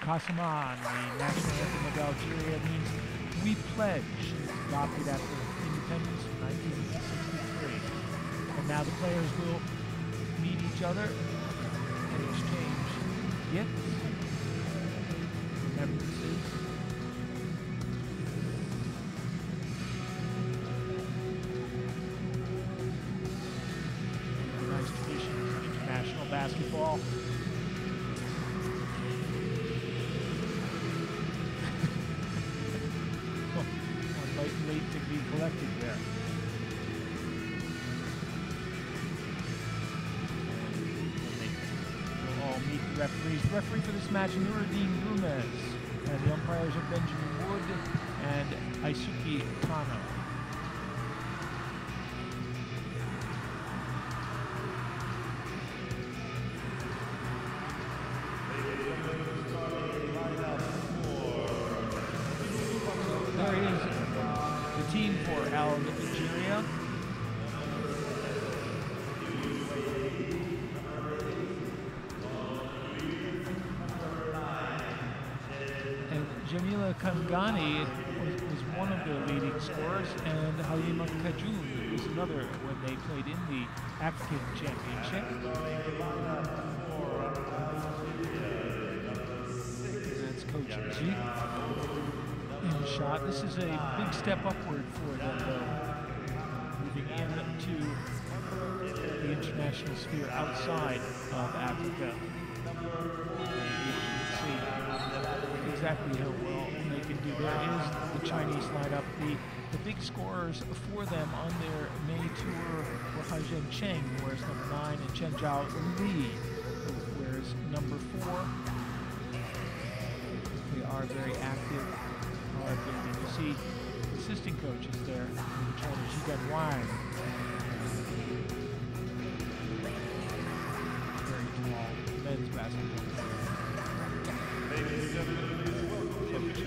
Kasaman, the national anthem of Algeria, means "we pledge," adopted after independence in 1963. And now the players will meet each other and exchange gifts, remembrances. Nice traditions of international basketball. Late to be collected there. We'll all meet the referees. The referee for this match, Nuruddin Gomez, and the umpires are Benjamin Wood and Aisuke Kano. There is the team for Algeria. And Jamila Kangani was one of the leading scorers, and Halima Kajun was another when they played in the African Championship. And that's Coach G. In the shot. This is a big step upward for them, though, moving into the international sphere outside of Africa. You can see exactly how well they can do. There is the Chinese lineup. The big scorers for them on their May tour were Haizhen Cheng, who wears number 9, and Chen Zhao Li, who wears number 4. They are very active. You see assistant coaches there, the trainers. You got Wang, very tall men's basketball player. Ladies and gentlemen, please welcome to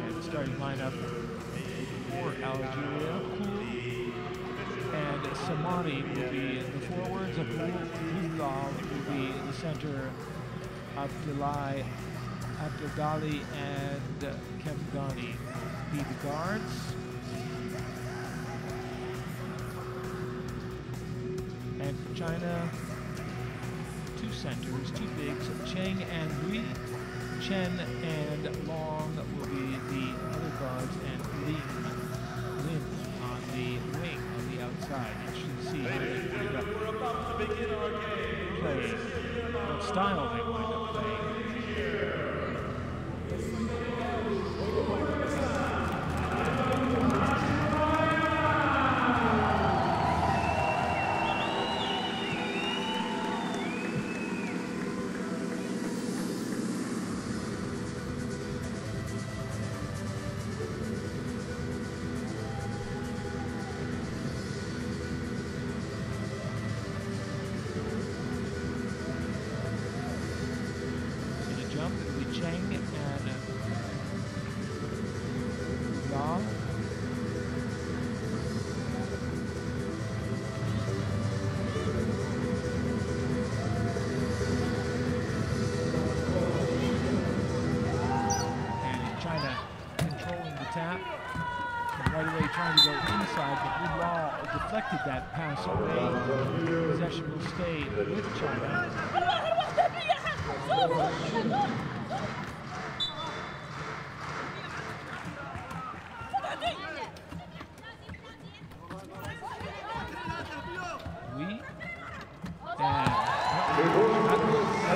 and the starting lineup for Algeria. And Samani will be the forwards, Abdullah will be the center, Abdelghali and Kemgani be the guards. And for China, 2 centers, 2 bigs, Cheng and Lui. Chen and Long will be the other guards, and Lin on the wing. Outside. You should see how they wind up playing, what style they wind up playing. Trying to go inside, but Woodlaw deflected that pass away. Possession will stay with China.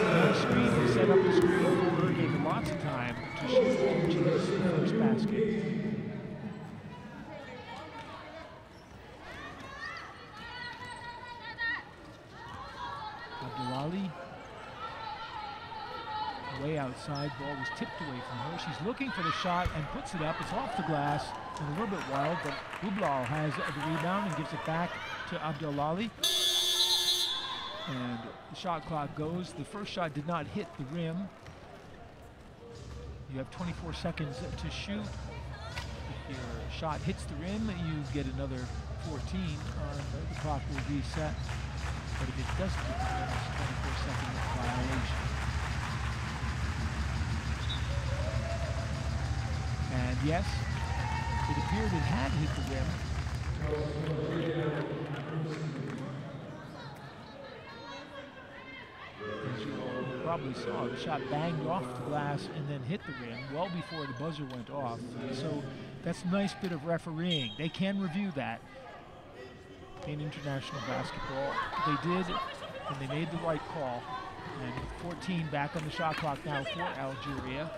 And screen, they set up the screen. Burr gave him lots of time to shoot his first basket. Abdelali, way outside, ball was tipped away from her. She's looking for the shot and puts it up. It's off the glass and a little bit wild, but Bublal has the rebound and gives it back to Abdelali. And the shot clock goes. The first shot did not hit the rim. You have 24 seconds to shoot. If your shot hits the rim, you get another 14 on the clock will reset. But if it doesn't get the win, it's a 24-second violation. And yes, it appeared it had hit the rim. As you probably saw, the shot banged off the glass and then hit the rim well before the buzzer went off. So that's a nice bit of refereeing. They can review that in international basketball. They did, and they made the right call. And 14 back on the shot clock now for Algeria.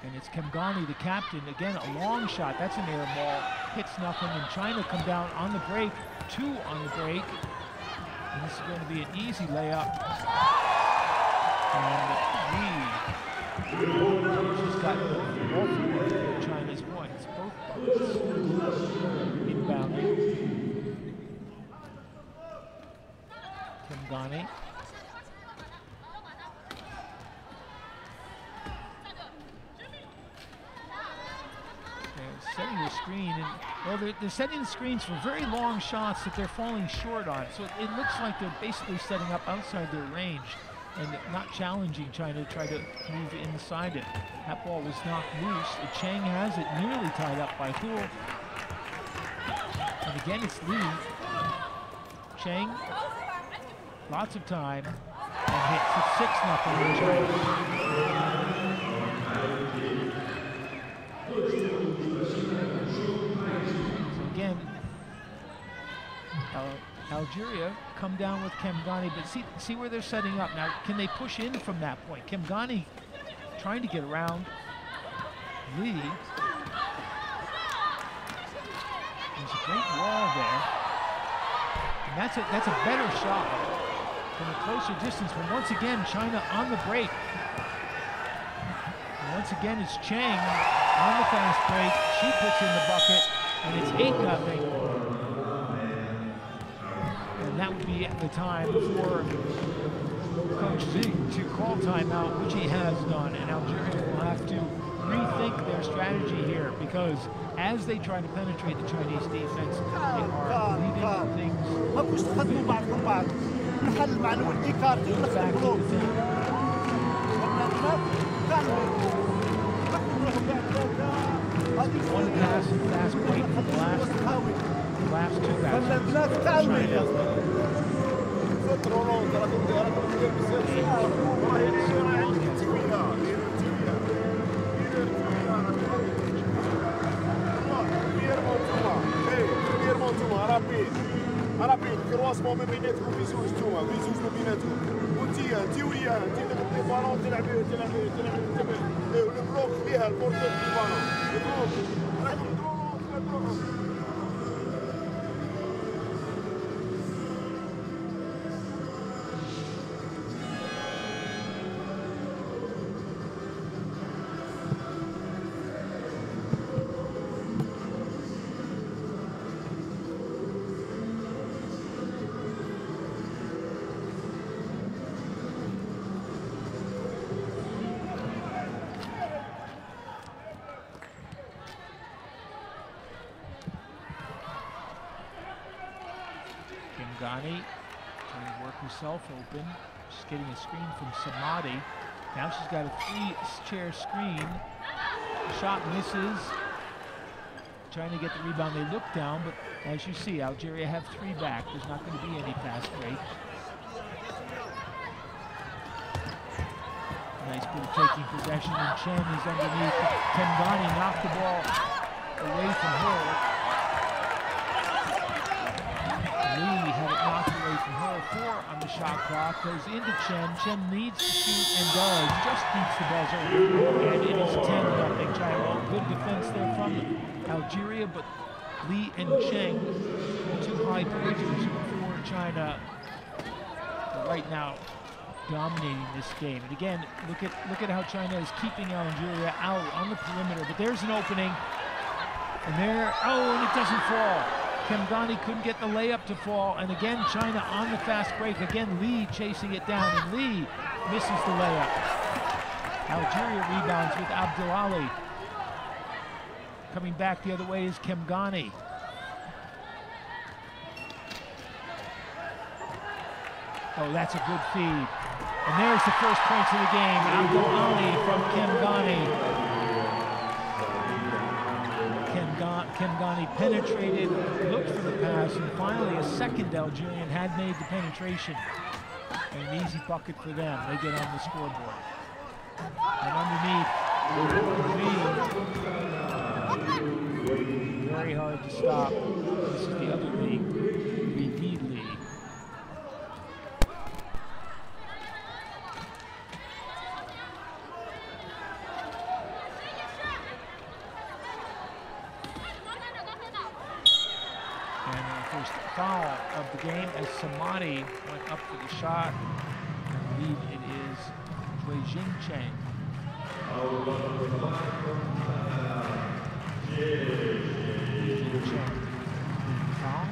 And it's Kemgani, the captain. Again, a long shot. That's an air ball. Hits nothing, and China come down on the break. 2 on the break. And this is going to be an easy layup. And she's got all 4 of China's points. Both buckets. Inbounding. Kemgani. Setting the screen, and well, they're setting the screens for very long shots that they're falling short on. So it looks like they're basically setting up outside their range and not challenging China to try to move inside it. That ball was knocked loose. Cheng has it nearly tied up by Hu. And again, it's Lee. Cheng, lots of time, and hits. It's 6-0 in China. Again, Algeria come down with Kemgani, but see where they're setting up. Now, can they push in from that point? Kemgani trying to get around Lee. There's a great wall there. And that's a better shot from a closer distance, but once again, China on the break. And once again, it's Cheng on the fast break. She puts in the bucket, and it's 8-0. And that would be at the time for Coach Zing to call timeout, which he has done. And Algeria will have to rethink their strategy here, because as they try to penetrate the Chinese defense, they are leaving things back to the one pass and fast break for the last 2 rapid, croisement ما بيناتكم بيزوج نتوما بيزوج ما بيناتكم وانتي وياها انتي تاخذ لي بالون تلعبي البلوك فيها البورتور في البالون Kemgani trying to work herself open. She's getting a screen from Samadi. Now she's got a 3-chair screen. The shot misses. Trying to get the rebound. They look down, but as you see, Algeria have 3 back. There's not going to be any fast break. Nice bit of taking possession, and Chen is underneath. Kemgani knocked the ball away from her. Lee had it knocked away from her. 4 on the shot clock. Goes into Chen. Chen needs to shoot and does. Just beats the buzzer. And it is 10-0 China. Good defense there from Algeria, but Lee and Cheng, 2 high pointers for China right now, dominating this game. And again, look at how China is keeping Algeria out on the perimeter. But there's an opening, and there, and it doesn't fall. Kemgani couldn't get the layup to fall, and again, China on the fast break. Again, Lee chasing it down, and Lee misses the layup. Algeria rebounds with Abdelali. Coming back the other way is Kemgani. Oh, that's a good feed. And there's the first points of the game. Abdul-Ali from Kemgani. Kemgani penetrated, looked for the pass, and finally a second Algerian had made the penetration. And an easy bucket for them. They get on the scoreboard. And underneath, very hard to stop. This is the other league, Lee. Foul of the game as Samadi went up for the shot. I believe it is Wei Jingcheng. Foul.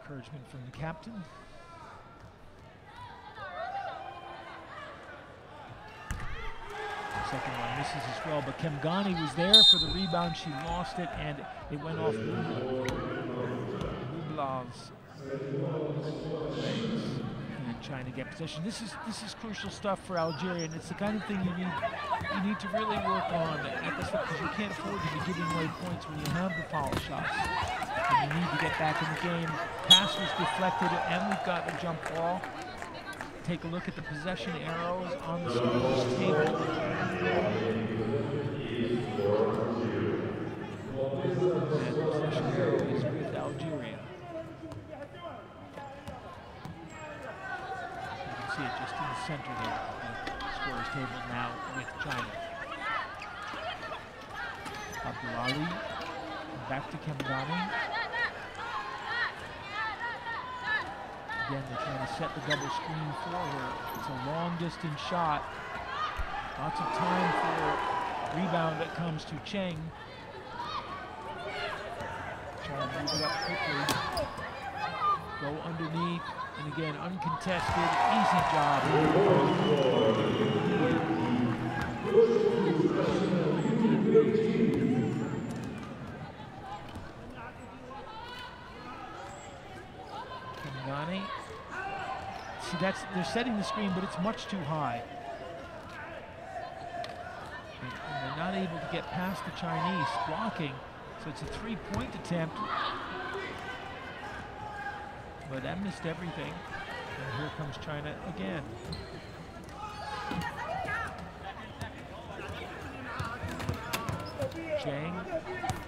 Encouragement from the captain. The second one misses as well, but Kemgani was there for the rebound. She lost it, and it went off Rublav's legs. And trying to get possession. This is crucial stuff for Algeria, and it's the kind of thing you need to really work on at this level, because you can't afford to be giving away points when you have the foul shots. And you need to get back in the game. Pass was deflected, and we've got a jump ball. Take a look at the possession arrows on the scores table. And the possession arrow is with Algeria. You can see it just in the center there. The scores table now with China. Abdul-Ali, back to Kemgani. Again, they're trying to set the double screen for her. It's a long distance shot. Lots of time for rebound that comes to Cheng. Trying to move it up quickly. Go underneath, and again, uncontested, easy job. Kemgani. See, they're setting the screen, but it's much too high. And they're not able to get past the Chinese blocking, so it's a three-point attempt. But that missed everything. And here comes China again. Chang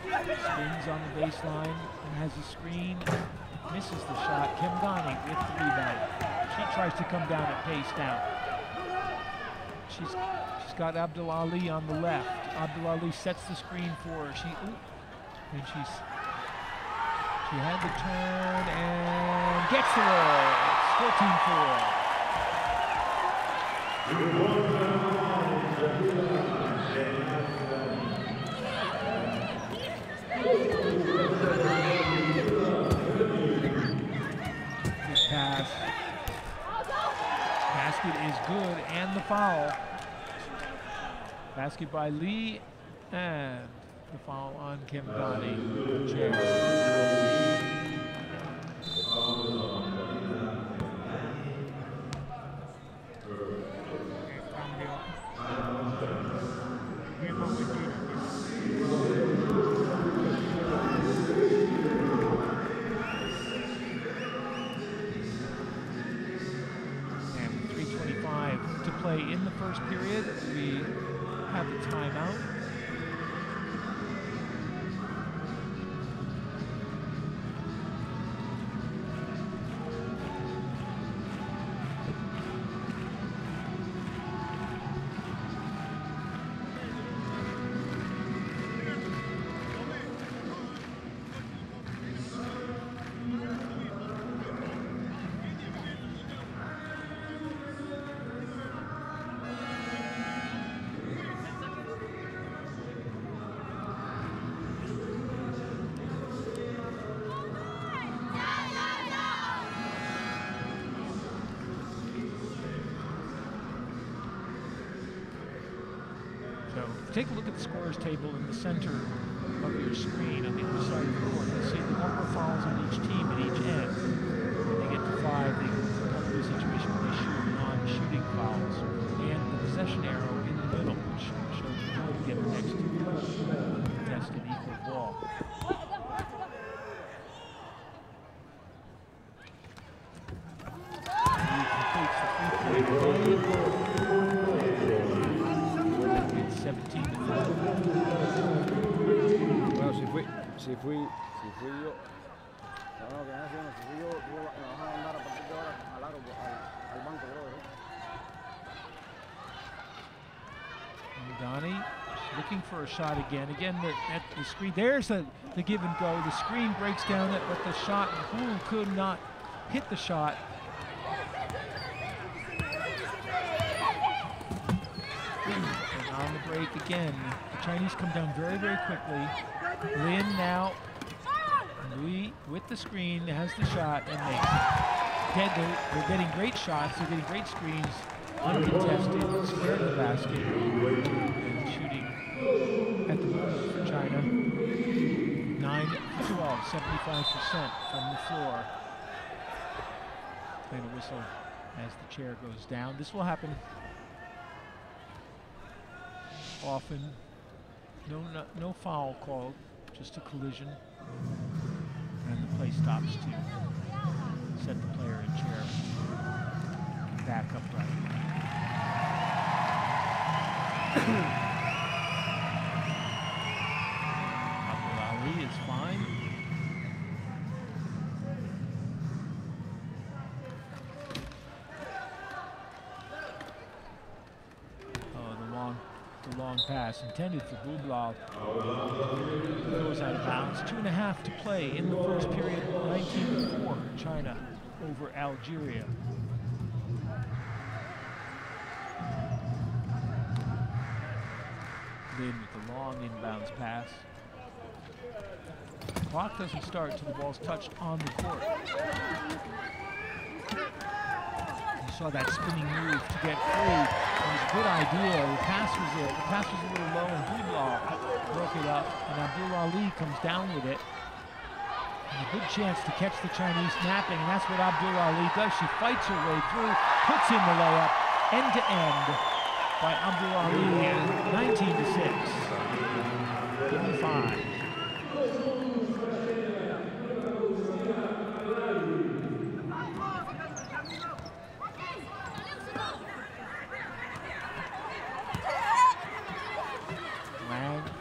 spins on the baseline and has a screen. Misses the shot. Kemgani with the rebound. She tries to come down at pace now. She's got Abdul-Ali on the left. Abdul-Ali sets the screen for her. She had the turn and gets the roll. It's 14-4. Pass. Basket is good, and the foul. Basket by Lee, and the foul on Kemgani. In the first period, we have the timeout. So take a look at the scorers table in the center of your screen on the other side of the court. You'll see the number of fouls on each team at each end. When they get to 5, they come to a situation where they shoot non-shooting fouls. And the possession arrow in the middle, which shows you how to get the next contested equal ball. He completes the three-point play. It's 17 to 4. Bueno, si fui yo. No, que no, si fui yo, me vas a mandar a partir de ahora al banco, bro. Donnie looking for a shot again. Again, at the screen. There's the give and go. The screen breaks down it, but the shot, Hu could not hit the shot. And on the break again, the Chinese come down very, very quickly. Lin now, Louis with the screen, has the shot and makes it. They're getting great shots, they're getting great screens, uncontested, square to the basket, and shooting at the moment for China. 9-12, 75% from the floor. Playing a whistle as the chair goes down. This will happen often. No foul called, just a collision. And the play stops to set the player in chair back upright. Ali is fine. The long pass intended for Bublal goes out of bounds. 2.5 to play in the first period. 19-4 China over Algeria. Lin with the long inbounds pass. The clock doesn't start until the ball's touched on the court. You saw that spinning move to get free. It was a good idea. The pass was there. The pass was a little low, and Bublal broke it up, and Abdul Ali comes down with it. And a good chance to catch the Chinese napping, and that's what Abdul Ali does. She fights her way through, puts in the layup, end to end by Abdul Ali, and 19 to 6. Give me 5.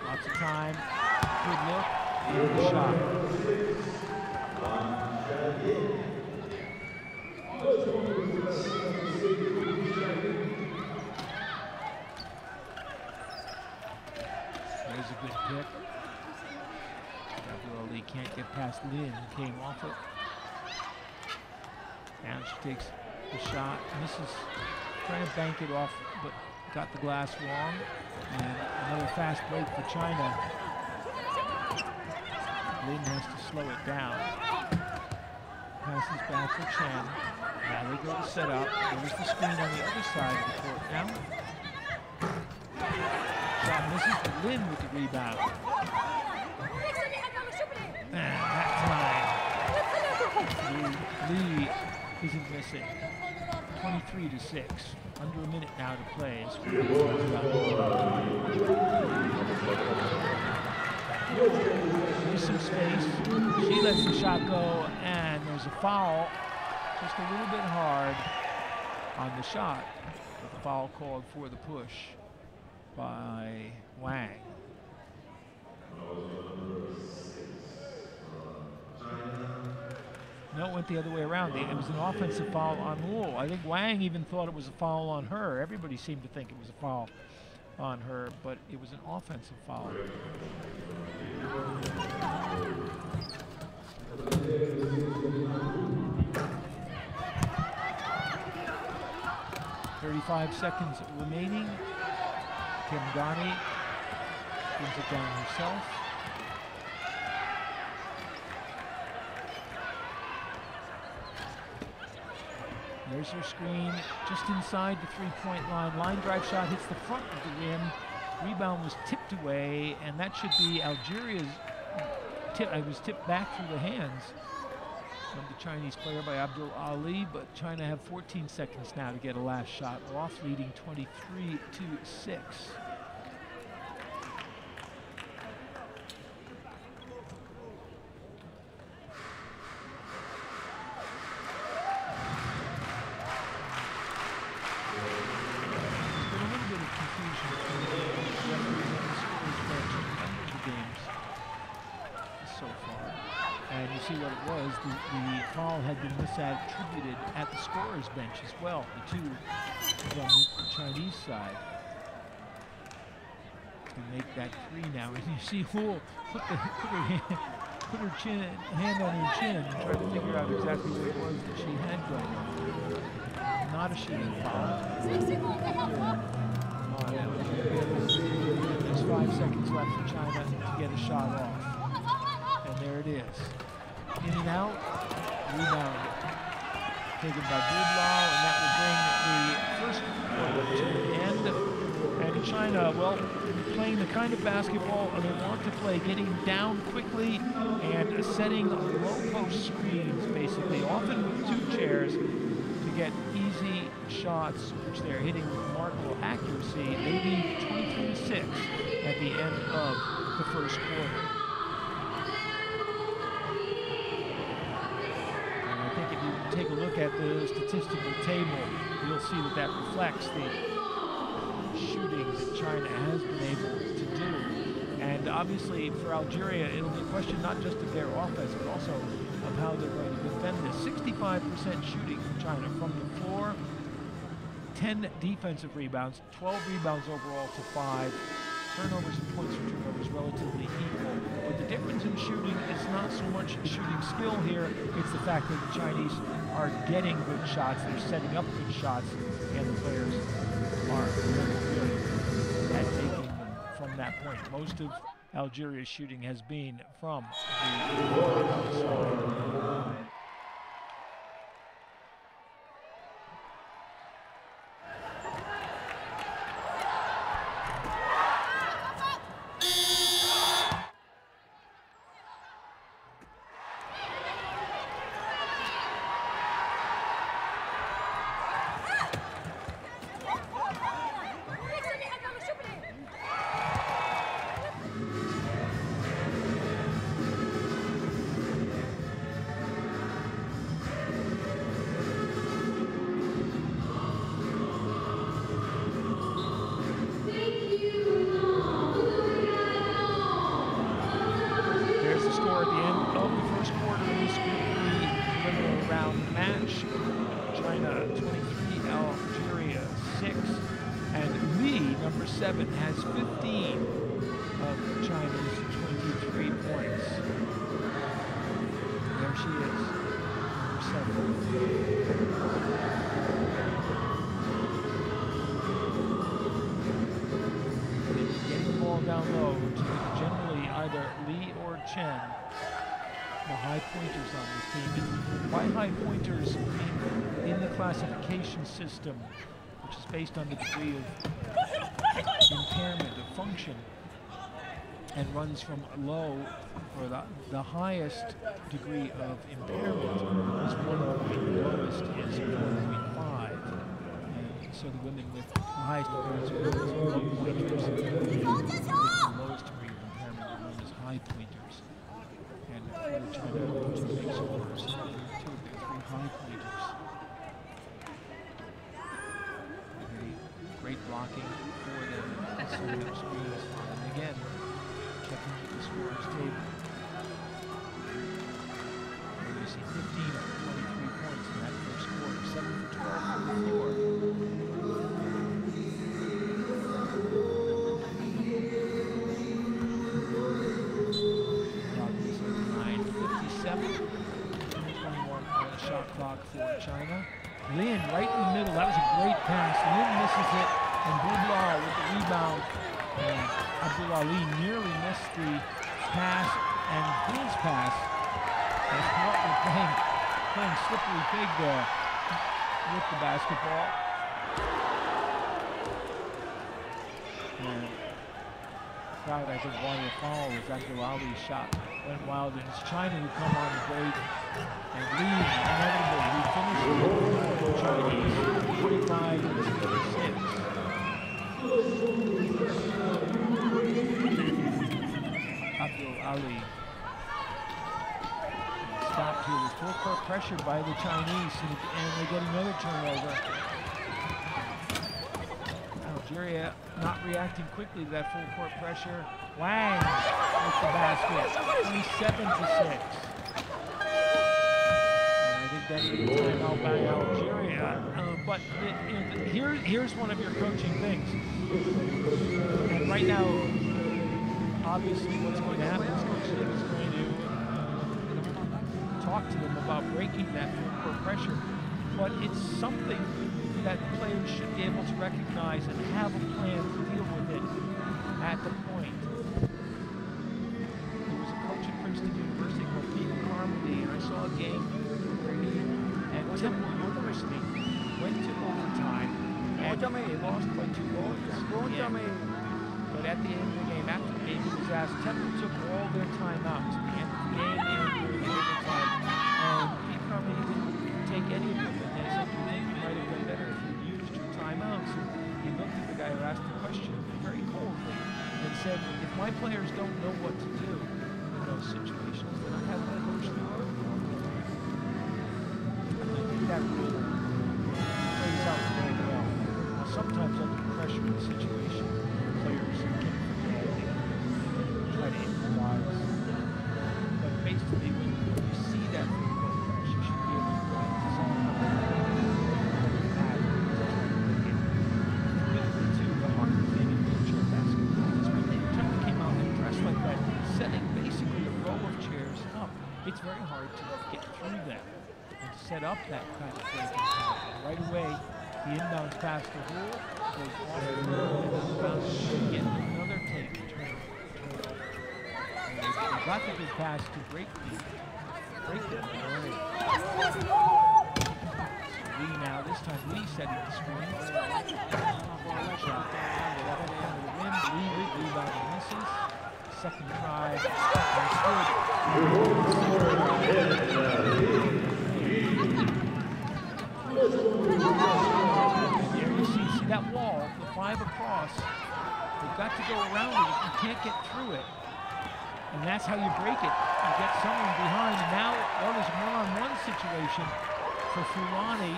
Lots of time, good look, and the shot. There's a good pick. Abdul Ali can't get past Lin, came off it. Now she takes the shot, misses, trying to bank it off, but got the glass wrong. And another fast break for China. Lin has to slow it down. Passes back for Chen. Now they go to set up. There's the screen on the other side of the court now. Shot misses, but Lin with the rebound. And that time, Lee isn't missing. 23 to 6. Under a minute now to play. There's some space. She lets the shot go, and there's a foul. Just a little bit hard on the shot. But the foul called for the push by Wang. No, it went the other way around. It was an offensive foul on Wu. I think Wang even thought it was a foul on her. Everybody seemed to think it was a foul on her, but it was an offensive foul. 35 seconds remaining. Kimgani brings it down herself. There's her screen just inside the three-point line. Line drive shot hits the front of the rim. Rebound was tipped away, and that should be Algeria's tip. It was tipped back through the hands of the Chinese player by Abdul Ali, but China have 14 seconds now to get a last shot off, leading 23-6. What it was, the foul had been misattributed at the scorer's bench as well, the two from the Chinese side. To make that three now, and you see Hull put her hand on her chin and try to figure out exactly what it was that she had going on. Not a shooting foul. There's 5 seconds left for China to get a shot off. And there it is. In and out, rebound taken by Boudlau, and that will bring the first quarter to an end. And China, well, playing the kind of basketball they want to play, getting down quickly and setting low post screens, basically, often with 2 chairs to get easy shots, which they're hitting with remarkable accuracy. They lead 23-6 at the end of the first quarter. Take a look at the statistical table, you'll see that that reflects the shooting that China has been able to do. And obviously for Algeria, it'll be a question not just of their offense, but also of how they're going to defend this. 65% shooting from China from the floor, 10 defensive rebounds, 12 rebounds overall to 5. Turnovers and points for turnovers relatively equal. But the difference in shooting is not so much shooting skill here, it's the fact that the Chinese are getting good shots, they're setting up good shots, and the players are really good at taking them from that point. Most of Algeria's shooting has been from the outside. Has 15 of China's 23 points. There she is, number 7. Getting the ball down low to generally either Li or Chen, the high pointers on this team. And by high pointers, in the classification system, which is based on the degree of impairment of function and runs from low, or the highest degree of impairment is 1 point, the lowest is 4.5. And so the women with the highest impairment are low pointers, and the lowest degree of impairment are known as high pointers. And for China, to make scores, 2 of their 3 high pointers. Great blocking for them, setting up screens, and again, checking the scorer's table. And you see 15 of 23 points in that first quarter, 7 for 12 from the floor. Clock is at 9:57, 21 on the shot clock for China. Lin right in the middle, that was a great pass. Lin misses it, and Boudlau with the rebound. And Abdul Ali nearly missed the pass, and his pass. And Martin playing slippery pig there with the basketball. And crowd, I think, wanted to follow as Abdul Ali's shot went wild, and it's China who come on the break and lead inevitably. We finished the Chinese 45-46. Abdul Ali stopped here with full court pressure by the Chinese, and they get another turnover. Algeria not reacting quickly to that full court pressure. Wang with the basket, 27-6. And I think that's a timeout by Algeria. But here's one of your coaching things. And right now, obviously, what's going to happen is Coach Lee is going to talk to them about breaking that full court pressure. But it's something that players should be able to recognize and have a plan to deal with it at the point. There was a coach at Princeton University called Pete Carmody, and I saw a game where he and Temple University went to overtime, and they lost by 2 goals. But at the end of the game, after the game, he was asked, Temple took all their timeouts at the end of the game and during the overtime, and Pete Carmody didn't take any of them. And they said, you think you might have done better if you used your timeouts? And he looked at the guy who asked the question very coldly and said, if my players don't know what to do in those situations, then I have no coach to work for. I think that really plays out very well. Now, sometimes under pressure in the situation, players can forget and try to improvise. But basically, when you see that pressure, you should be able to go into zone to the hockey thing in wheelchair basketball is when they came out and dressed like that, setting basically a row of chairs up. It's very hard to get through that and set up that kind of thing. Right away, the inbounds pass to Hull, goes off the inbounds, get another take, turn. They got the good pass to break it. Lee now, this time Lee setting the screen. Shot down, they got it down to the rim. Lee rebound and misses. Second try, there you see that wall, the 5 across. You've got to go around it. You can't get through it. And that's how you break it. You get someone behind. And now there's a one-on-one situation for Fulani.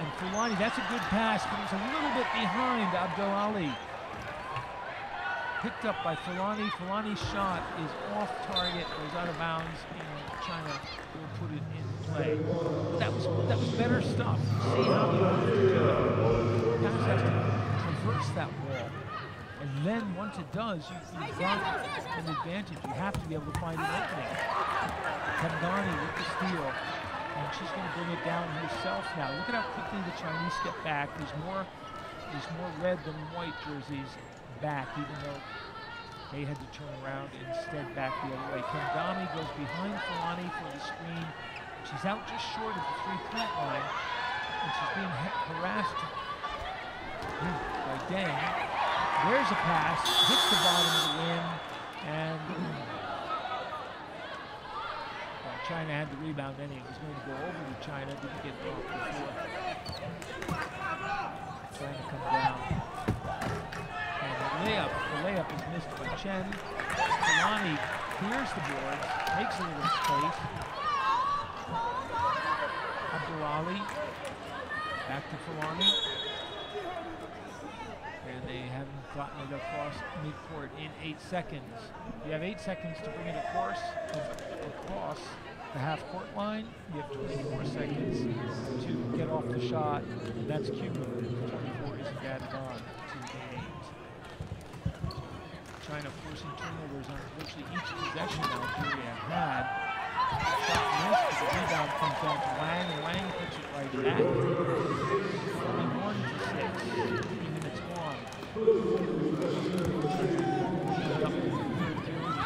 And Fulani, that's a good pass, but it's a little bit behind Abdul Ali. Picked up by Fulani. Fulani's shot is off target, goes out of bounds, and China will put it in play. That was better stuff. See how he wanted to do it. Pass has to traverse that wall. And then once it does, you've got an advantage. You have to be able to find an opening. Kandani with the steal. And she's going to bring it down herself now. Look at how quickly the Chinese get back. There's more red than white jerseys back, even though they had to turn around instead back the other way. Kandani goes behind Fulani for the screen. She's out just short of the 3-point line. And she's being harassed by Deng. There's a pass, hits the bottom of the rim, and China had the rebound anyway. It was going to go over to China, didn't get off before. Trying to come down. And the layup is missed by Chen. Fulani clears the boards, makes a little space. Abdul Ali, back to Fulani. And they haven't gotten it across midcourt in 8 seconds. You have 8 seconds to bring it across the half-court line. You have 24 seconds to get off the shot, and that's cumulative. 24 isn't added on to the 8. China forcing turnovers on virtually each possession Algeria had. Shot missed, but the rebound comes down to Wang, and Wang puts it right back. 21-6. 3 minutes gone.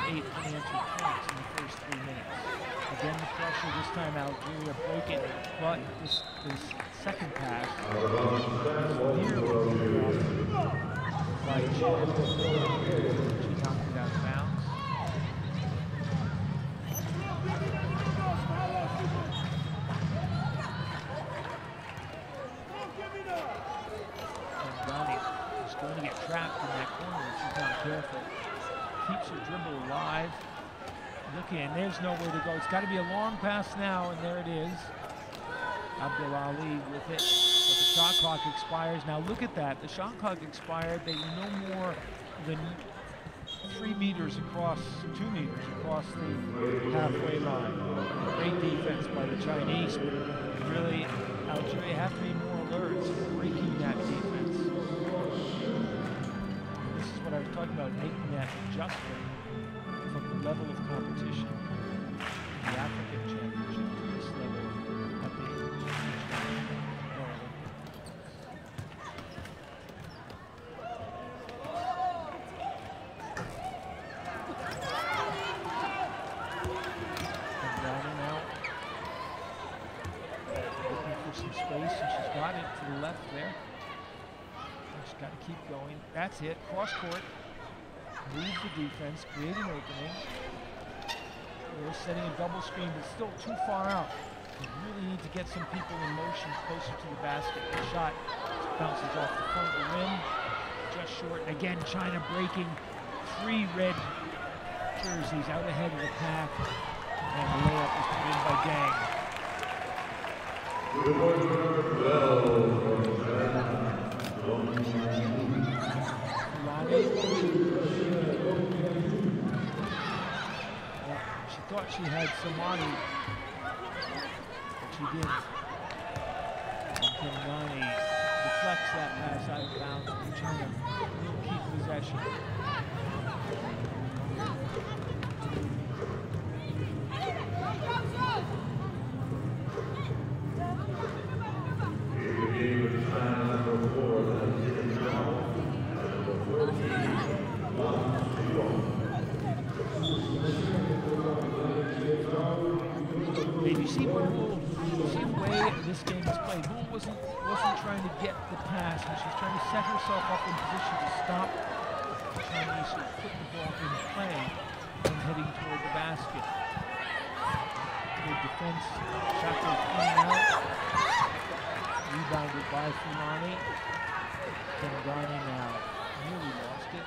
8 unanswered points in the first 3 minutes. Again, the pressure, this time Algeria break it, but this second pass is nearly by Chen. She's not careful. Keeps her dribble alive. Looking, and there's nowhere to go. It's got to be a long pass now, and there it is. Abdul Ali with it, but the shot clock expires. Now look at that. The shot clock expired. They were no more than 3 meters across, 2 meters across the halfway line. Great defense by the Chinese, but really, Algeria have to be more alert in breaking that defense. This is what I was talking about, making that adjustment from the level of competition in the African Championship to this level at the some space, and she's got it to the left there. She's got to keep going. That's it. Cross court. Move the defense. Create an opening. We're setting a double screen, but still too far out. We really need to get some people in motion closer to the basket. The shot bounces off the front of the rim. Just short. Again, China breaking 3 red jerseys out ahead of the pack. And the layup is put in by Dang. She thought she had Samani, but she didn't. And Kimani deflects that pass out of bounds, and China will keep possession. You see the way this game is played. Bull wasn't trying to get the pass, but she's trying to set herself up in position to stop the Chinese to put the ball in play and heading toward the basket. Good defense. Shot goes in and out. Rebounded by Fulani. Kengani now nearly lost it.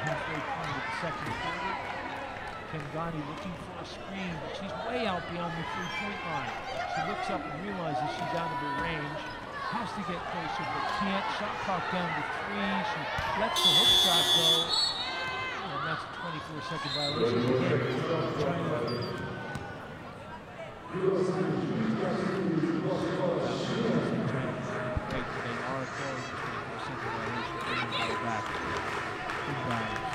Halfway point of the second quarter. Kengani looking for a screen, but she's way out beyond the 3-point line. She looks up and realizes she's out of her range. Has to get closer, but can't. Shot clock down to 3. She lets the hook shot go. And that's a 24-second violation. Again, China. They are throwing the 24-second violation. Bringing the ball back. Goodbye.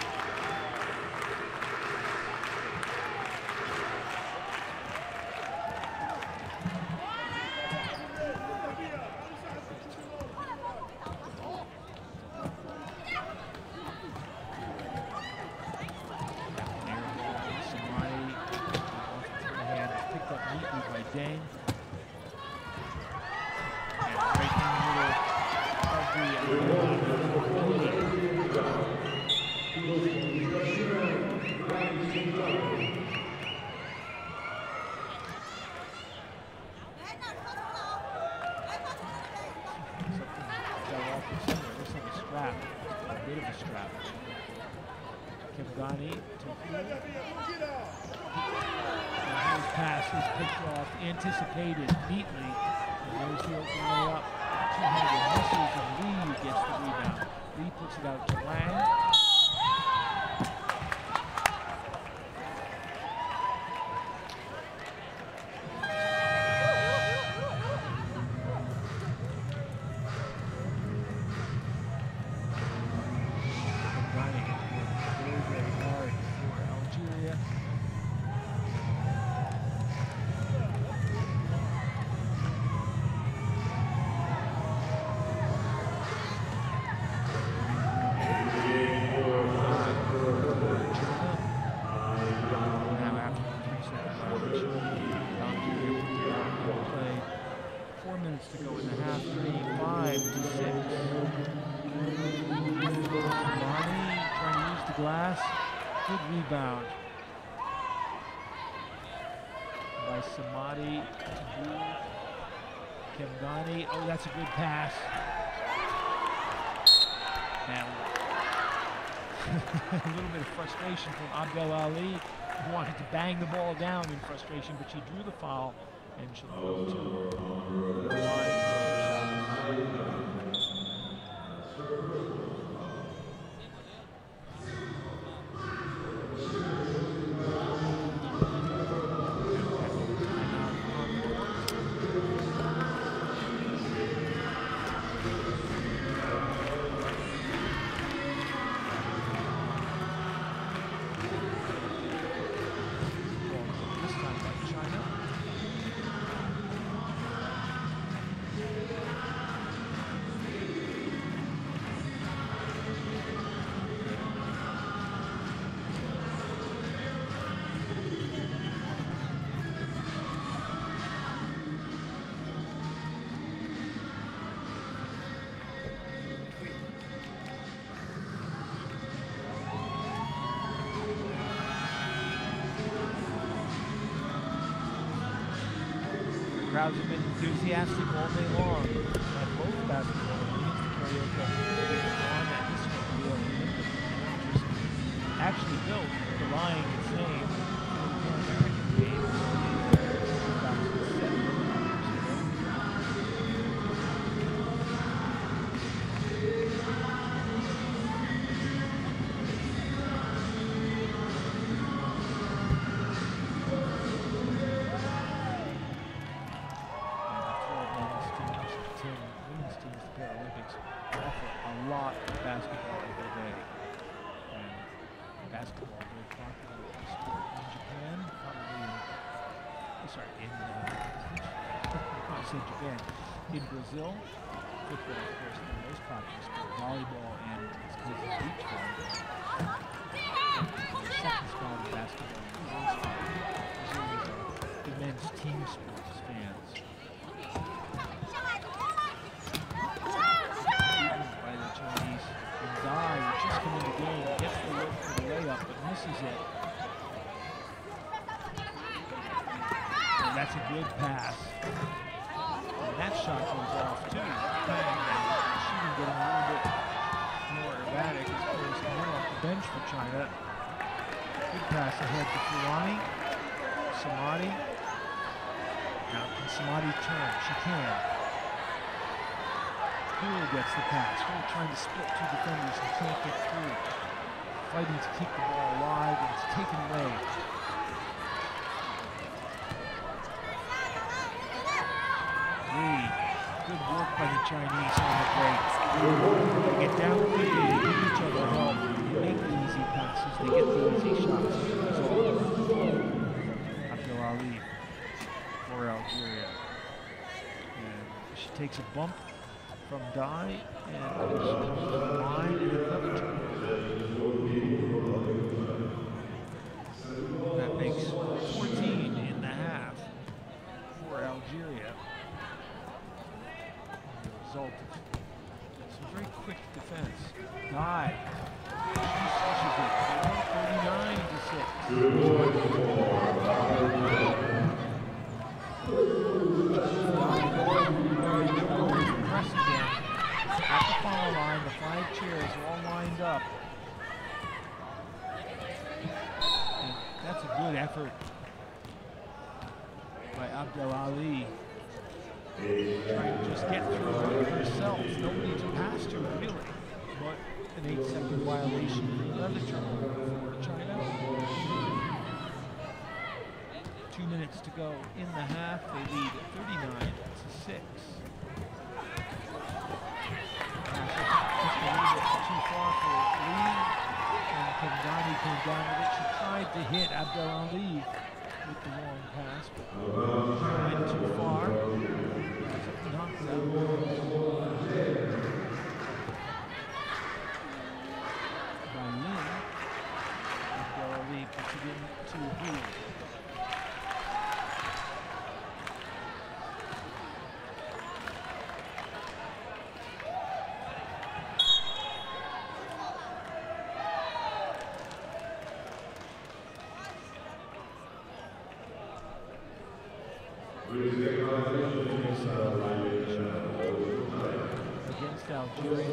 Dane. And right in the middle of looks like a strap, a bit of a strap. Kevgani to his pass is picked off, anticipated neatly, and there's the open layup. Two-handed misses, and Lee gets the rebound. Lee puts it out to Wang. To go in the half, 35-6. Lonnie trying to use the glass. Good rebound by Samadi. Kemgani. Oh, that's a good pass. A little bit of frustration from Abdel Ali, who wanted to bang the ball down in frustration, but she drew the foul, and she'll go to the line for 2 shots. Crowds have been enthusiastic all day long at both basketball games. The karaoke on at this one will be actually built relying its name on the Paralympic Games in 2007. Basketball every day. And basketball is very popular sport in Japan, probably in Brazil. Football, of course, is the most popular sport. Volleyball and beach volleyball. The second spot in basketball is Brazil. Immense team sports fans. Just come in the game, gets the look for the layup, but misses it. And that's a good pass. And that shot goes off too. Shooting getting a little bit more erratic as players come in off the bench for China. Good pass ahead to Fulani. Samadi. Now can Samadi turn? She can. Poole gets the pass. Poole trying to split two defenders and can't get through. Fighting to keep the ball alive, and it's taken away. Lee, good work by the Chinese on the break. They get down quickly, they give each other help, they make the easy passes, they get the easy shots. Abdel Ali for Algeria. And she takes a bump from Dai, and comes to the line, and another turnover. That makes 14 in the half for Algeria. And the result of some very quick defense. Dai, she switches it, 39-6. At the foul line, the 5 chairs are all lined up. And that's a good effort by Abdel Ali. Trying to just get through it herself. Nobody to pass to, really. But an 8-second violation for another turnover for China. 2 minutes to go in the half. They lead 39-6. Just a little bit too far for Lee, and Kendani came down with it. She tried to hit Abdel Ali with the long pass, but she went too far. Knocked out by Lin. Abdel Ali puts it into Hu. Against Algeria.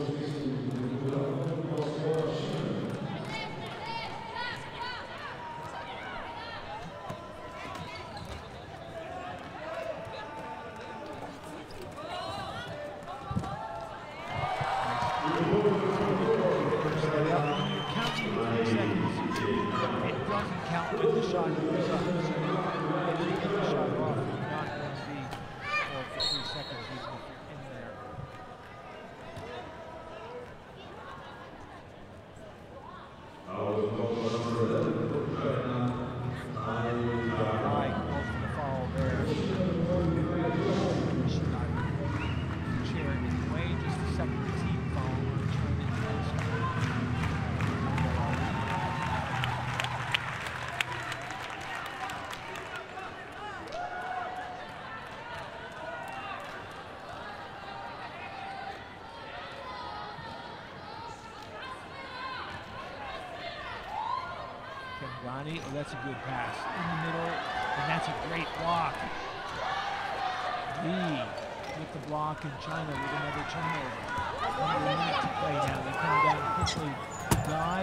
shot goes up. So if you get the shot off, you're not going to be off for 3 seconds even if you're in there. Right, goes for the foul there. She got chair in the way, just a second team foul on China. Ronnie, oh, that's a good pass in the middle, and that's a great block. Lee with the block, and China with another turnover. 1 minute to play now. They come down quickly. Guy.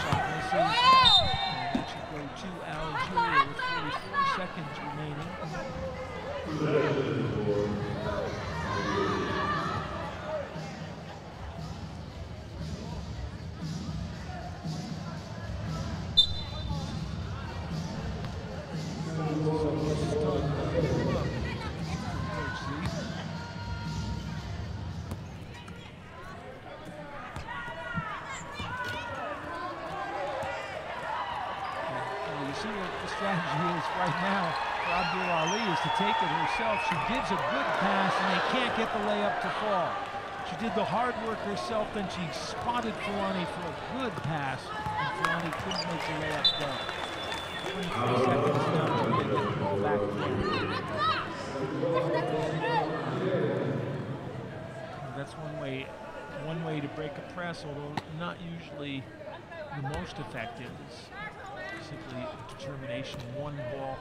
Shot misses. And that should go to Algeria with 44 seconds remaining. To take it herself. She gives a good pass and they can't get the layup to fall. She did the hard work herself, then she spotted Fulani for a good pass, and Fulani couldn't make the layup go. 23 seconds now to get the ball back again. That's one way to break a press, although not usually the most effective. Is simply determination, one ball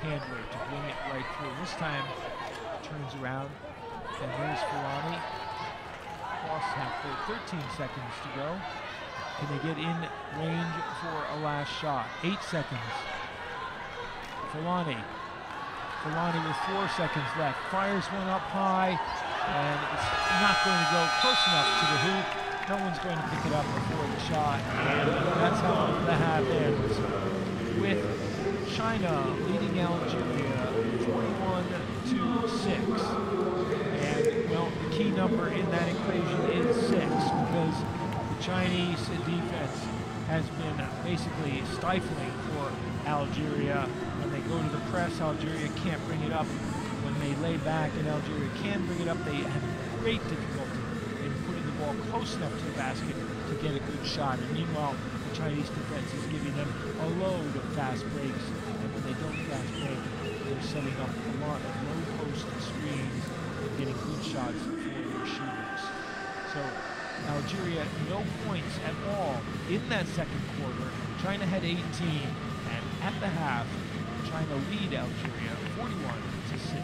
handler to bring it right through. This time, turns around, and there's Fulani. Cross half court, 13 seconds to go. Can they get in range for a last shot? 8 seconds. Fulani with 4 seconds left. Fires one up high, and it's not going to go close enough to the hoop. No one's going to pick it up before the shot. That's how the half ends. With China leading Algeria 41-6. And, well, the key number in that equation is 6 because the Chinese defense has been basically stifling for Algeria. When they go to the press, Algeria can't bring it up. When they lay back and Algeria can bring it up, they have great difficulty in putting the ball close enough to the basket to get a good shot. And meanwhile, the Chinese defense is giving them a load of fast breaks. And when they don't fast break, they're setting up a lot of low post screens and getting good shots for their shooters. So Algeria, no points at all in that second quarter. China had 18, and at the half, China lead Algeria 41-6.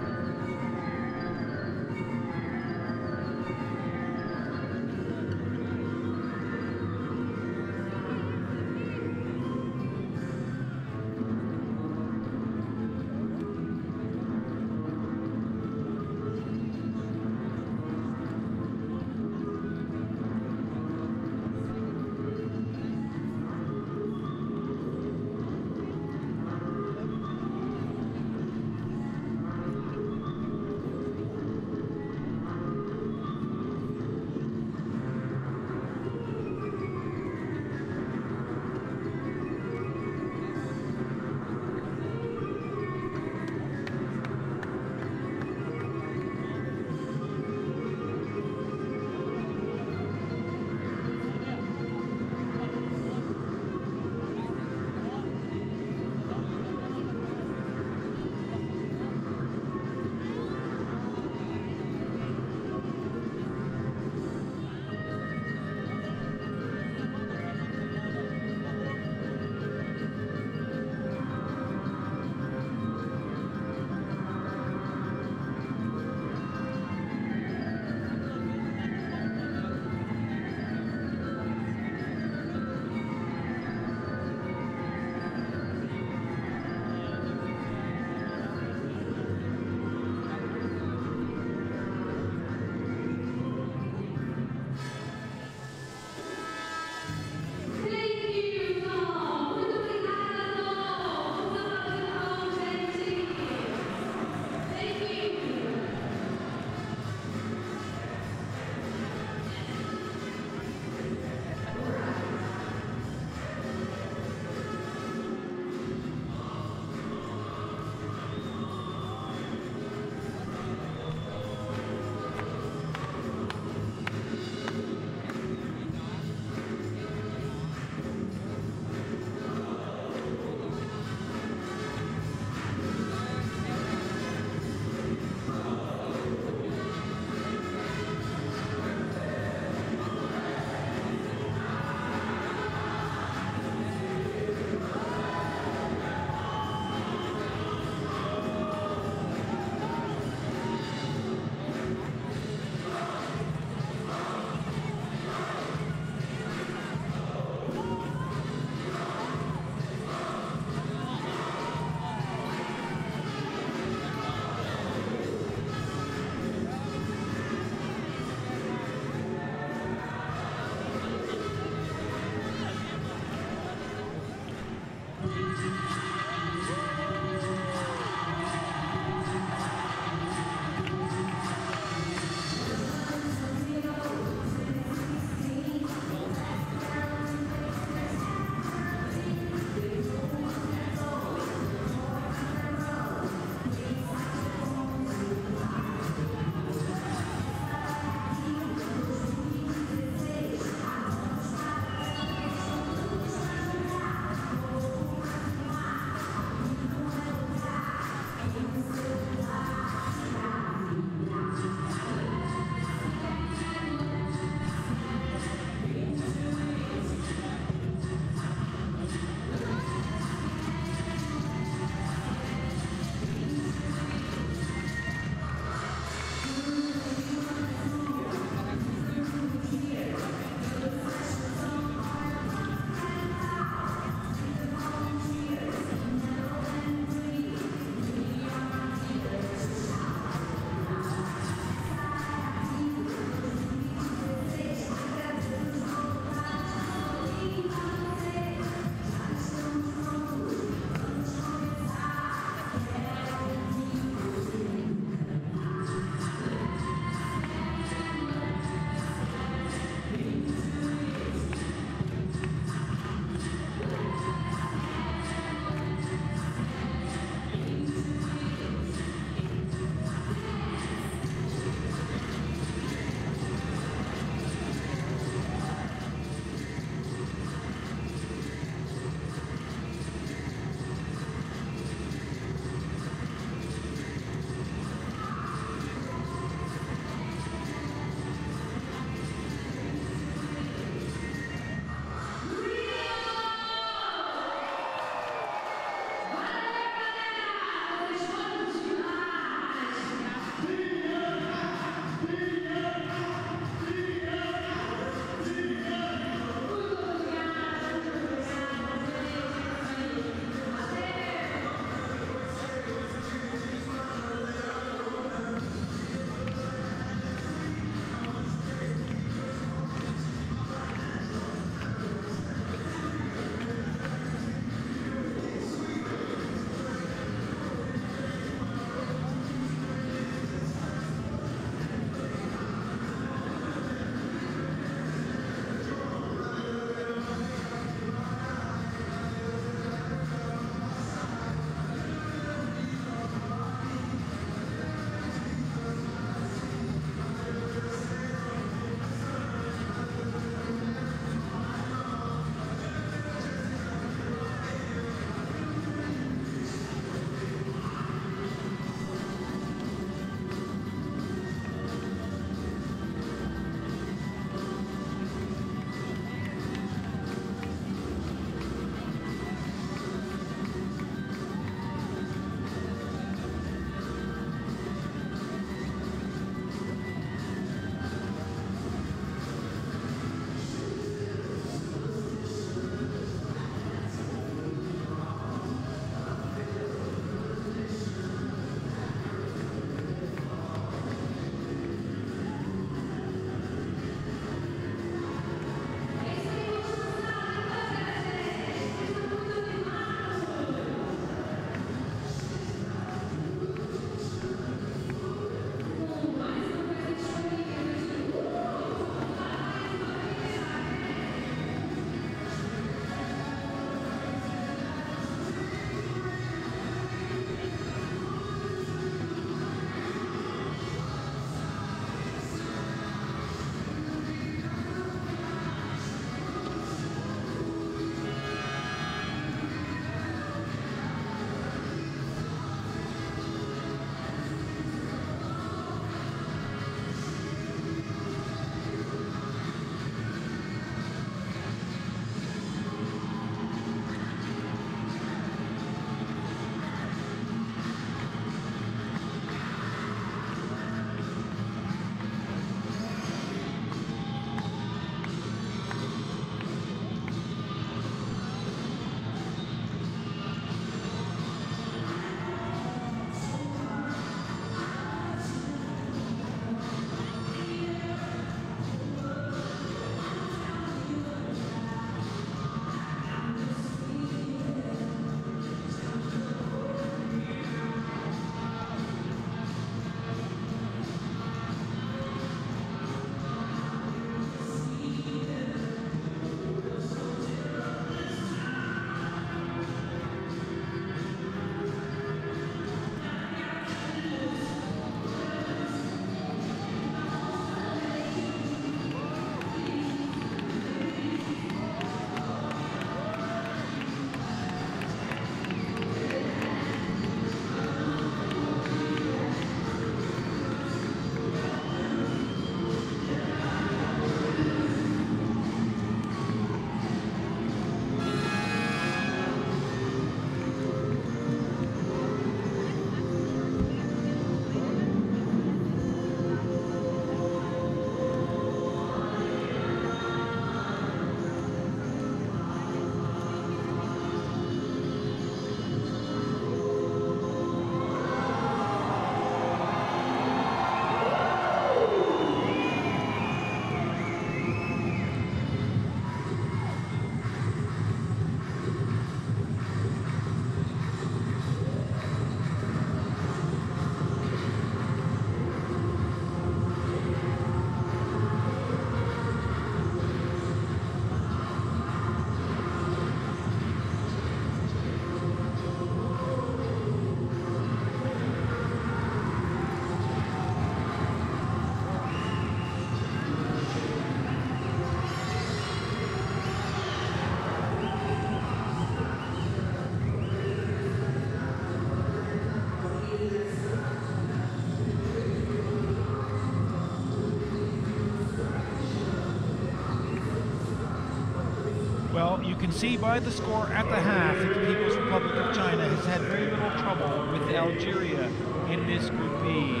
Well, you can see by the score at the half that the People's Republic of China has had very little trouble with Algeria in this Group B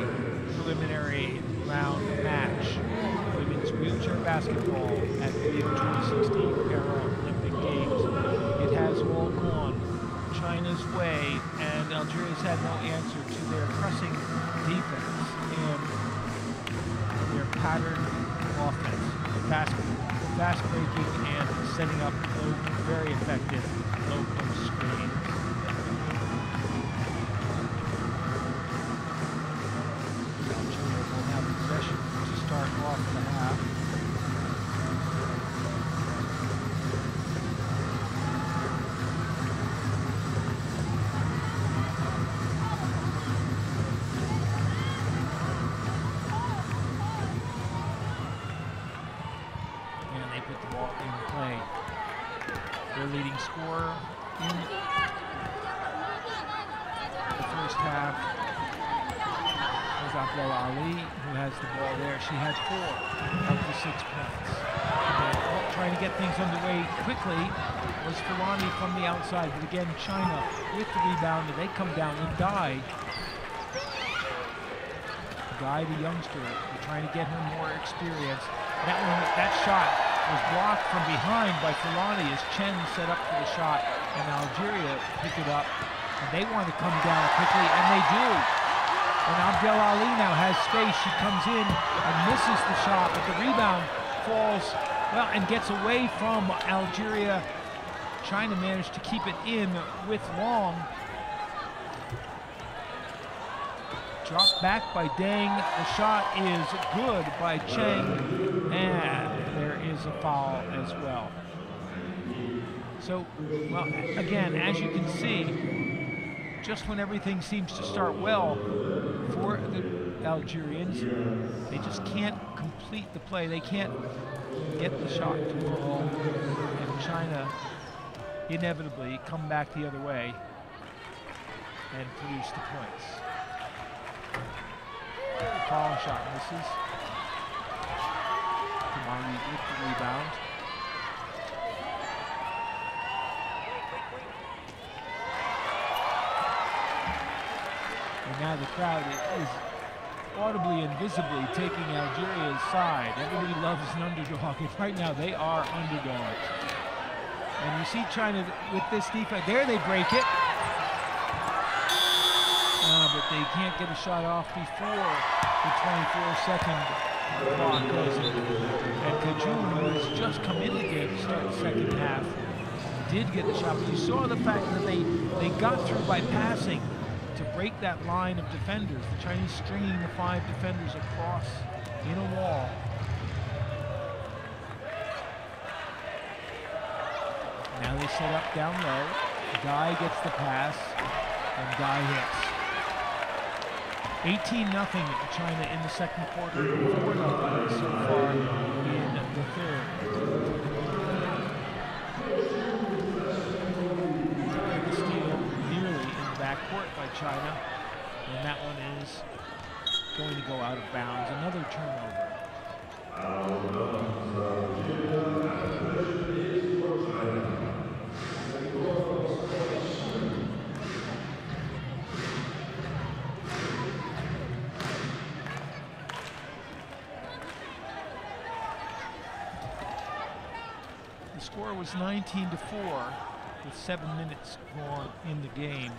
preliminary round match. Women's wheelchair basketball at Rio 2016 Paralympic Games. It has all gone China's way, and Algeria's had no answer to their pressing defense and their pattern offense, fast breaking and setting up very effective low post screens. Algeria will have possession to start off the half. Leading scorer in the first half was Abdel Ali, who has the ball there. She had 4 of the 6 points. And trying to get things underway quickly was Fulani from the outside, but again China with the rebound, and they come down with Guy, the youngster. They're trying to get her more experience. That shot was blocked from behind by Fulani as Chen set up for the shot, and Algeria picked it up, and they want to come down quickly, and they do. And Abdel Ali now has space. She comes in and misses the shot, but the rebound falls, well, and gets away from Algeria. China managed to keep it in with Long. Dropped back by Deng. The shot is good by Cheng, and there is a foul as well. So, well, again, as you can see, just when everything seems to start well for the Algerians, they just can't complete the play. They can't get the shot to fall, and China inevitably come back the other way and produce the points. Foul shot misses. Kamani with the rebound. And now the crowd is audibly and visibly taking Algeria's side. Everybody loves an underdog, and right now they are underdogs. And you see China with this defense. There they break it. But they can't get a shot off before the 24-second clock goes in. And Kajun, who has just come in the game to start the second half, did get the shot. But you saw the fact that they got through by passing to break that line of defenders. The Chinese stringing the 5 defenders across in a wall. Now they set up down low. Guy gets the pass, and Guy hits. 18-0 China in the second quarter, 4-0 so far in the third. The steal nearly in the backcourt by China, and that one is going to go out of bounds. Another turnover. The score was 19-4 with 7 minutes gone in the game,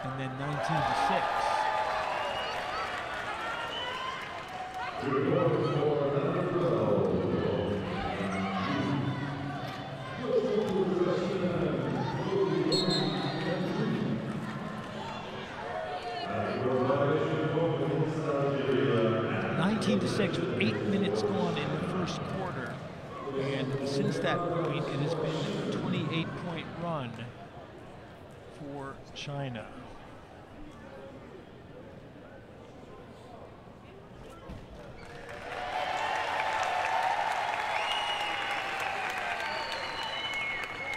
and then 19-6. With 8 minutes gone in the first quarter, and since that point it has been a 28-point run for China.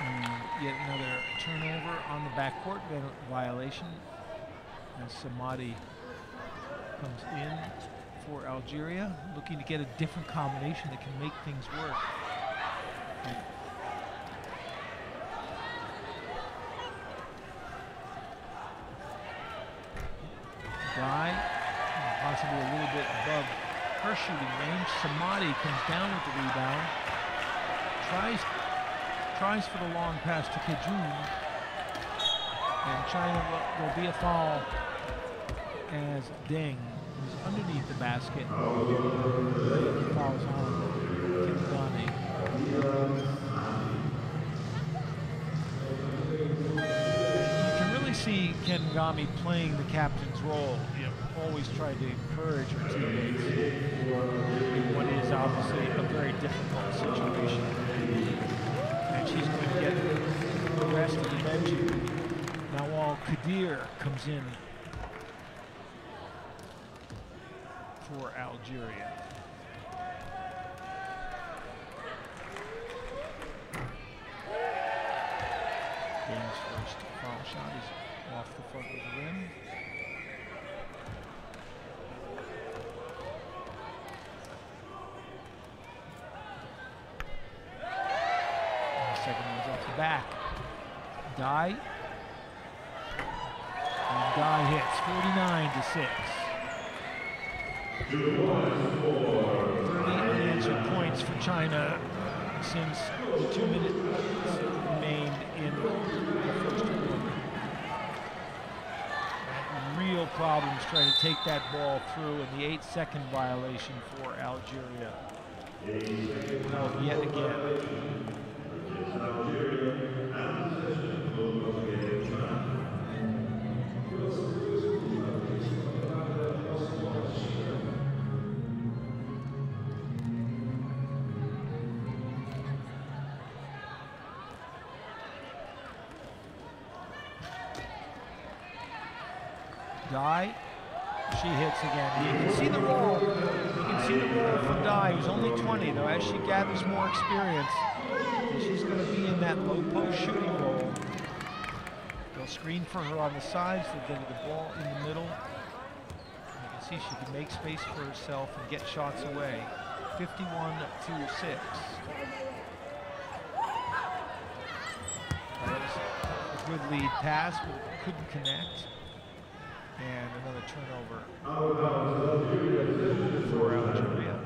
And yet another turnover on the backcourt violation as Samadi comes in for Algeria, looking to get a different combination that can make things work. shooting range. Samadi comes down with the rebound. Tries for the long pass to Kejun. And China will be a foul as Deng is underneath the basket. He fouls on Kengani. You can really see Kengami playing the captain's role, you know, always trying to encourage her teammates in what is obviously a very difficult situation. And she's going to get the rest of the bench. Now while Kadir comes in for Algeria. Game's first foul shot is off the front of the rim. And the second one's off the back. Dai. And Dai hits 49-6. 30 unanswered points for China since the 2 minutes remained in the first quarter. Real problems trying to take that ball through, and the 8-second violation for Algeria. Well, yet again. Dai, she hits again. You can see the roll. You can see the roll from Dai, who's only 20, though. As she gathers more experience, she's going to be in that low post shooting role. They'll screen for her on the sides. They'll get the ball in the middle. You can see she can make space for herself and get shots away. 51-6. That was a good lead pass, but couldn't connect. And another turnover for Algeria.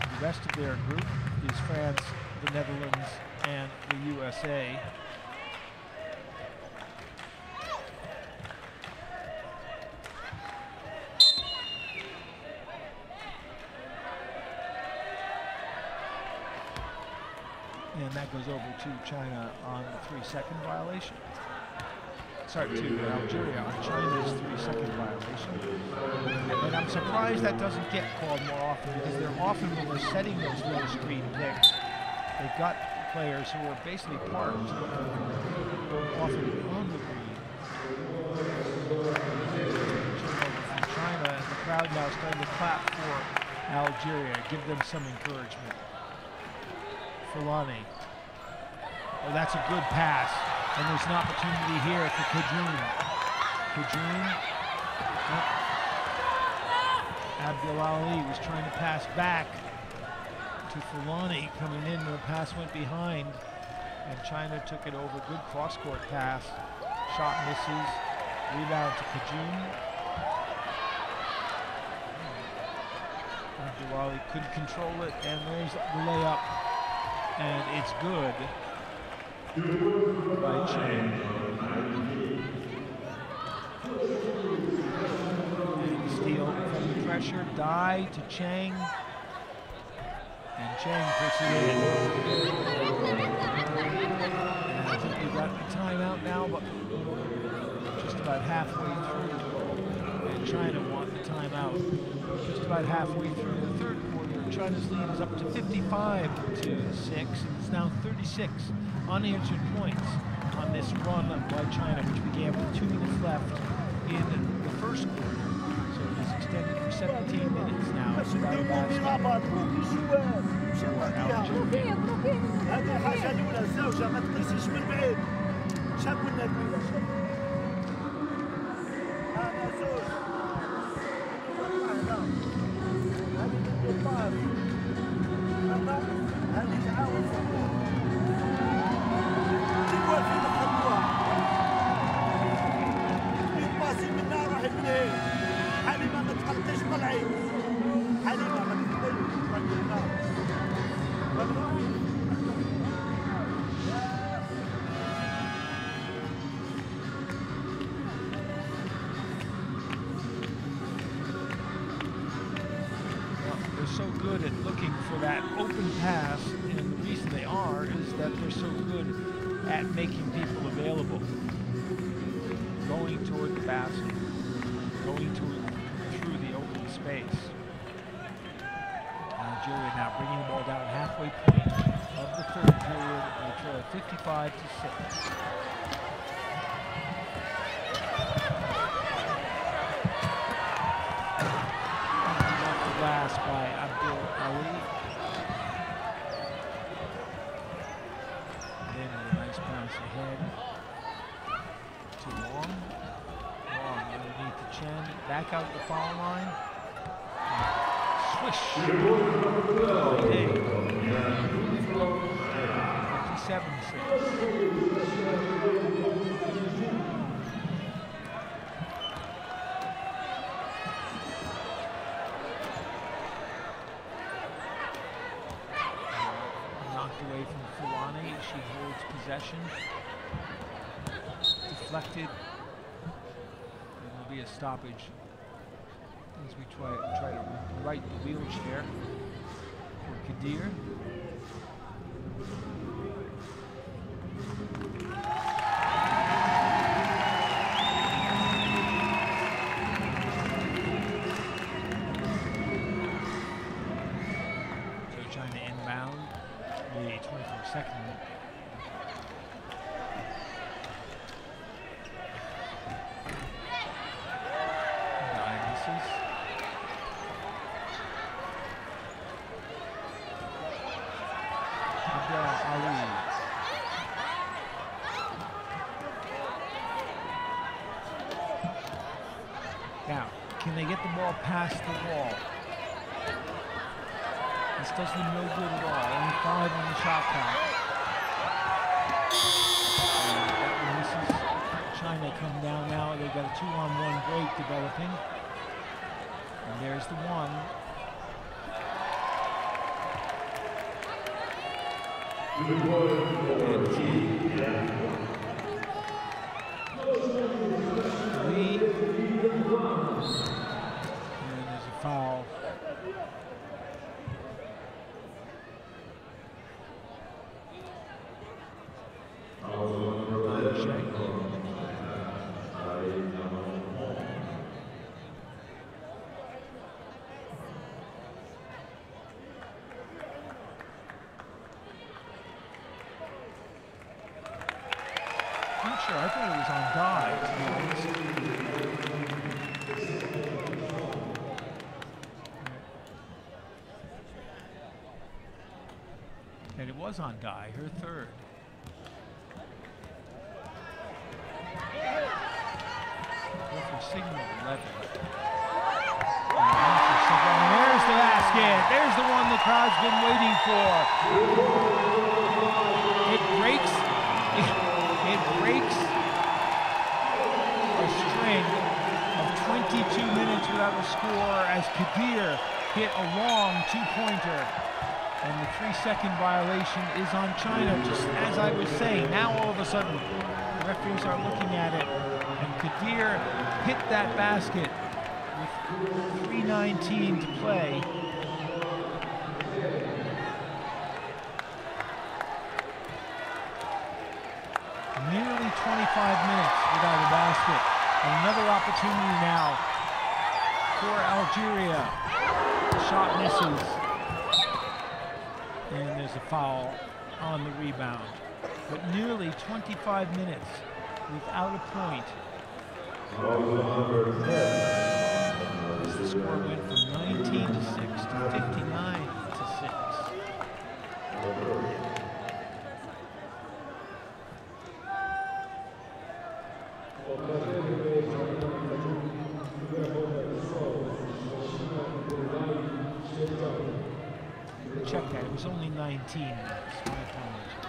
The rest of their group is France, the Netherlands, and the USA. And that goes over to China on the 3-second violation. Sorry, to Algeria on China's 3-second violation. And I'm surprised that doesn't get called more often, because they're often, when they're setting those low screen picks, they've got players who are basically parked often on the green. From China, and the crowd now is starting to clap for Algeria, give them some encouragement. Fulani. Oh, that's a good pass. And there's an opportunity here for Kejun. Kejun. Abdul Ali was trying to pass back to Fulani coming in. The pass went behind. And China took it over. Good cross-court pass. Shot misses. Rebound to Kejun. Abdul Ali couldn't control it. And there's the layup. And it's good by Chang. Steal from the pressure, Dai to Chang. And Chang puts it in. And I think we've got a timeout now, but just about halfway through. And China want the timeout. Just about halfway through the third quarter. China's lead is up to 55-6, and it's now 36 unanswered points on this run by China, which began with 2 minutes left in the first quarter. So it is extended for 17 minutes now. so good at looking for that open pass, and the reason they are is that they're so good at making people available, going toward the basket, going through the open space. Nigeria now bringing the ball down halfway point of the third period. They trail 55-6. Glass by Abdul Ali. Then a nice pass ahead to Long. Long underneath the chin. Back out the foul line. Swish. Day. 57-6. Away from Fulani, she holds possession. Deflected. There will be a stoppage as we try to right the wheelchair for Kadir. So China inbound. The 24-second. Misses. Abdul Ali. Now, can they get the ball past the wall? This does them no good at all. Only 5 on the shot clock. And this is China come down now. They've got a 2-on-1 break developing. And there's the one. Lee. And there's a foul. Not sure. I thought it was on Guy, to be honest. And it was on Guy, her third. Signal 11. And there's the basket. There's the one the crowd's been waiting for. It breaks. It breaks a string of 22 minutes without a score as Kadir hit a long two-pointer. And the 3-second violation is on China, just as I was saying. Now all of a sudden, the referees are looking at it. And Kadir hit that basket with 3:19 to play. Nearly 25 minutes without a basket. And another opportunity now for Algeria. The shot misses. And there's a foul on the rebound. But nearly 25 minutes without a point. As the score went from 19-6 to 59-6. Check that, it was only 19 minutes. My apologies.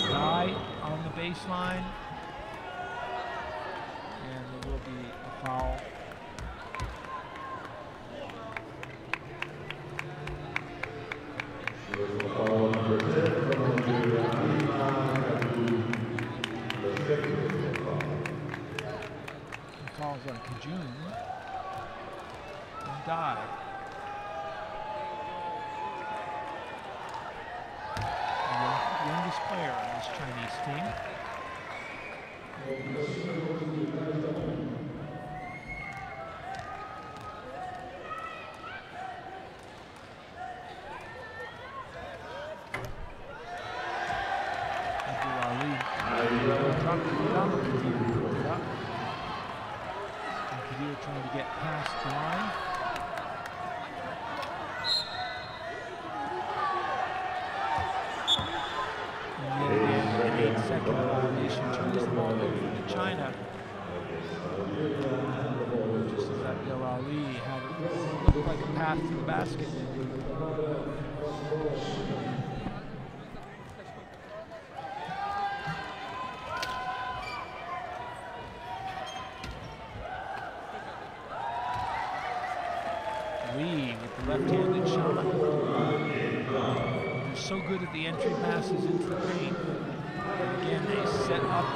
Guy on the baseline. And there will be a foul. Fouls on Kajun. Dai. The youngest player on this Chinese team. Kadir trying to get past the line. And yet again, an 8-second violation turns the ball over to China. Just as Abdel Ali had it look like a path to the basket. Left-handed shot. They're so good at the entry passes into the paint. And again, they set up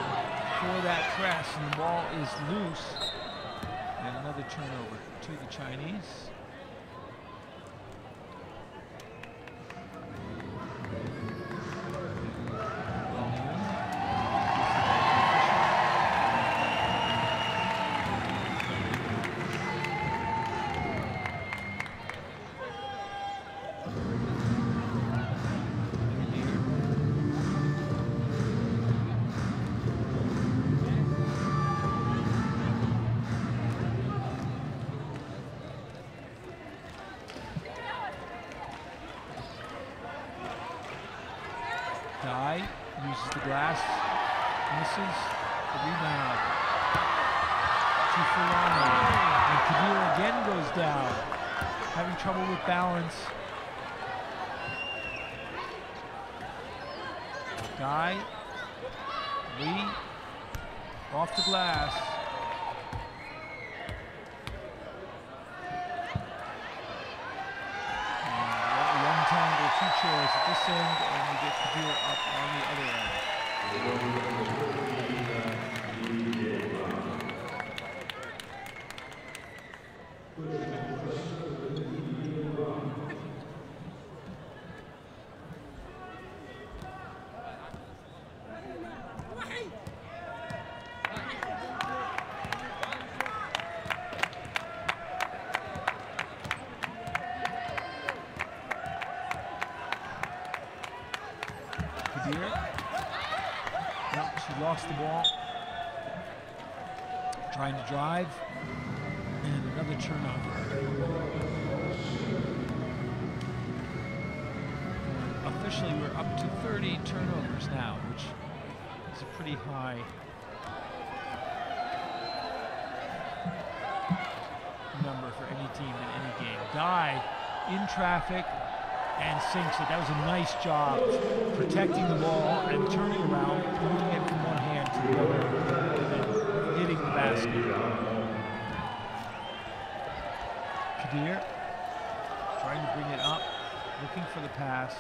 for that press, and the ball is loose. And another turnover to the Chinese. Dai uses the glass, misses the rebound. To Fulani, and Kadir again goes down, having trouble with balance. Dai, Lee, off the glass. Two chairs at this end, and we get Kadir up on the other end. No, she lost the ball. Trying to drive. And another turnover. And officially, we're up to 30 turnovers now, which is a pretty high number for any team in any game. Dai in traffic and sinks it. That was a nice job protecting the ball and turning around, moving it from one hand to the other, and hitting the basket. Kadir trying to bring it up, looking for the pass.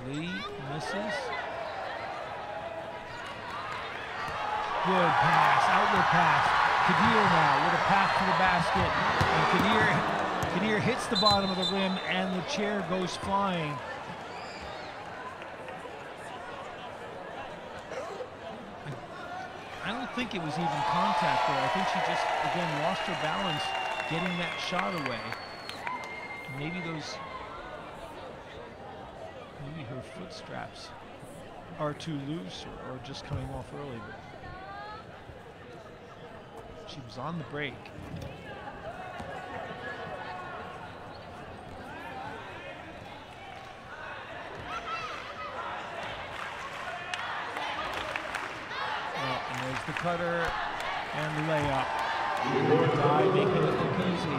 Lee misses. Good pass, outlet pass. Kadir now with a path to the basket. And Kadir hits the bottom of the rim and the chair goes flying. I don't think it was even contact there. I think she just, again, lost her balance getting that shot away. Maybe her foot straps are too loose or just coming off early. But she was on the break. And there's the cutter and the layup. Dai making it look easy.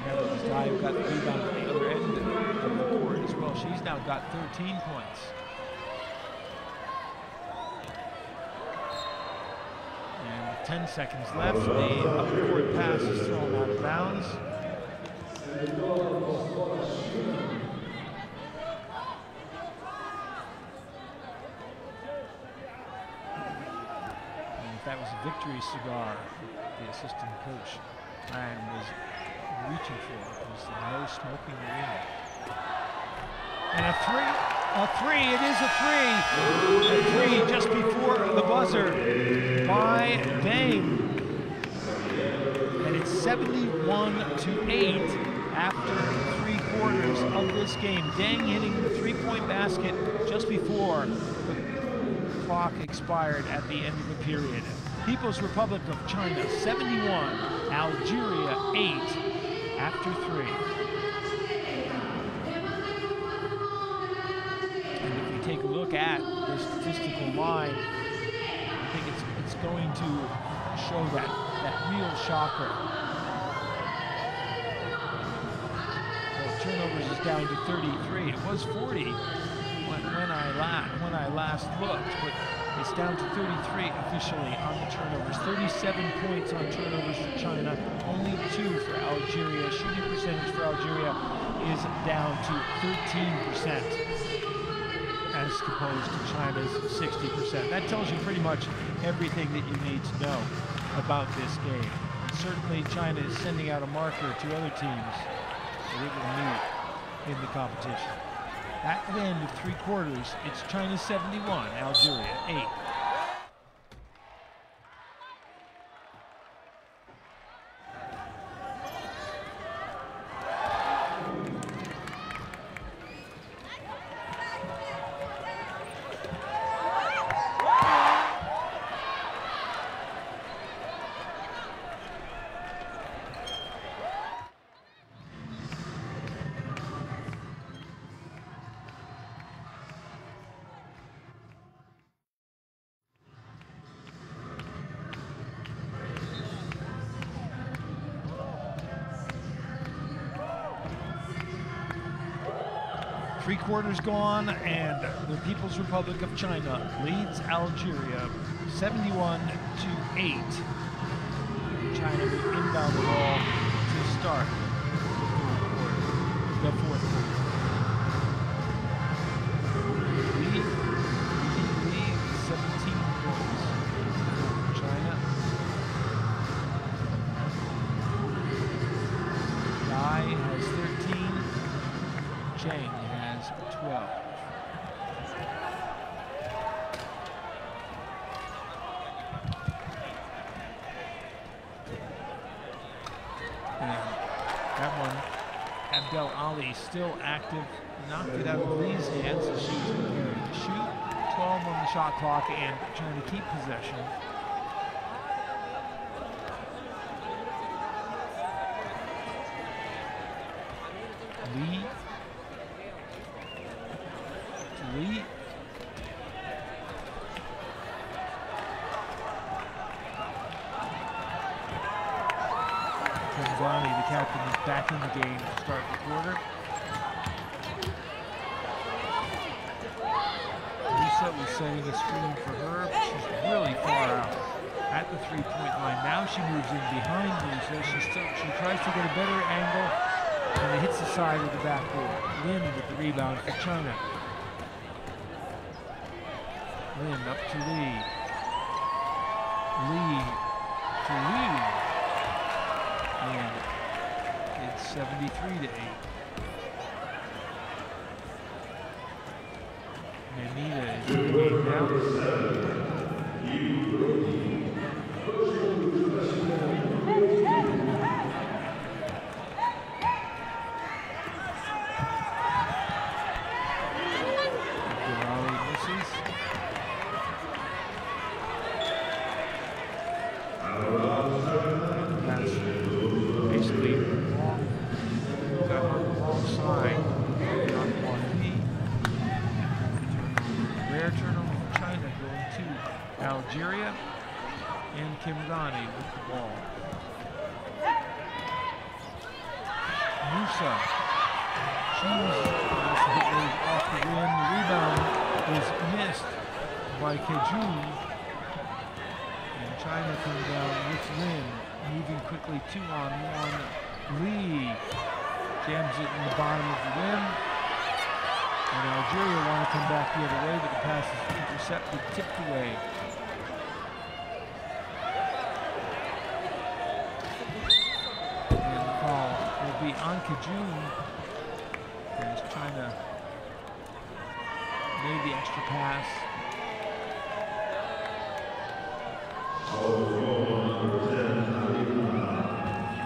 Remember, it was Dai who got the rebound at the other end of the court as well. She's now got 13 points. 10 seconds left. The upcourt pass is thrown out of bounds. And if that was a victory cigar, the assistant coach Ryan was reaching for, it was the no smoking arena. And a three, it is a three just before the buzzer by Deng. And it's 71-8 after 3 quarters of this game. Deng hitting the three-point basket just before the clock expired at the end of the period. People's Republic of China 71, Algeria 8 after 3. Take a look at the statistical line, I think it's going to show that real shocker. Well, turnovers is down to 33. It was 40 when I last looked, but it's down to 33 officially on the turnovers. 37 points on turnovers for China, only 2 for Algeria. Shooting percentage for Algeria is down to 13%. As opposed to China's 60%. That tells you pretty much everything that you need to know about this game. And certainly China is sending out a marker to other teams that it will meet in the competition. At the end of 3 quarters, it's China 71, Algeria 8. Three quarters gone, and the People's Republic of China leads Algeria 71-8. China will inbound the ball to start the fourth quarter. Lead 17 points for China. Dai has 13. Cheng has 12. And that one, Abdel Ali still active, knocked it out of Lee's hands as she was preparing to shoot. 12 on the shot clock and trying to keep possession. Lee. Kenzani, the captain, is back in the game to start the quarter. Lisa was setting a screen for her, but she's really far out at the three-point line. Now she moves in behind Lisa. She tries to get a better angle, and it hits the side of the backboard. Lin with the rebound for China. Lin up to Lee. Lee to Lee. And it's 73-8. Manita is in the game now. Algeria and Kenzani with the ball. Musa, she's off the rim. The rebound is missed by Kejun. And China coming down with Lin, moving quickly 2-on-1. Lee jams it in the bottom of the rim. And Algeria want to come back the other way, but the pass is intercepted, tipped away. And the foul will be on Kajun as China made the extra pass.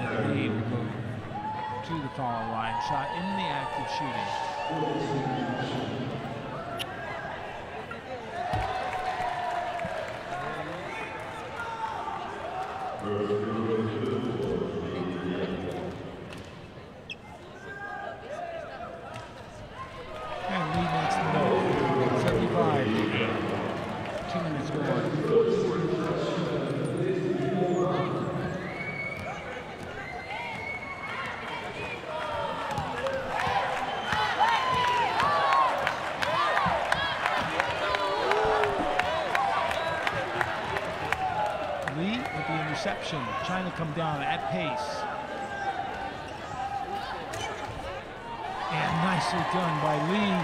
And Lee will go to the foul line, shot in the act of shooting. And Lee makes the note. 75. 2 minutes gone. Interception. China come down at pace. And nicely done by Lee.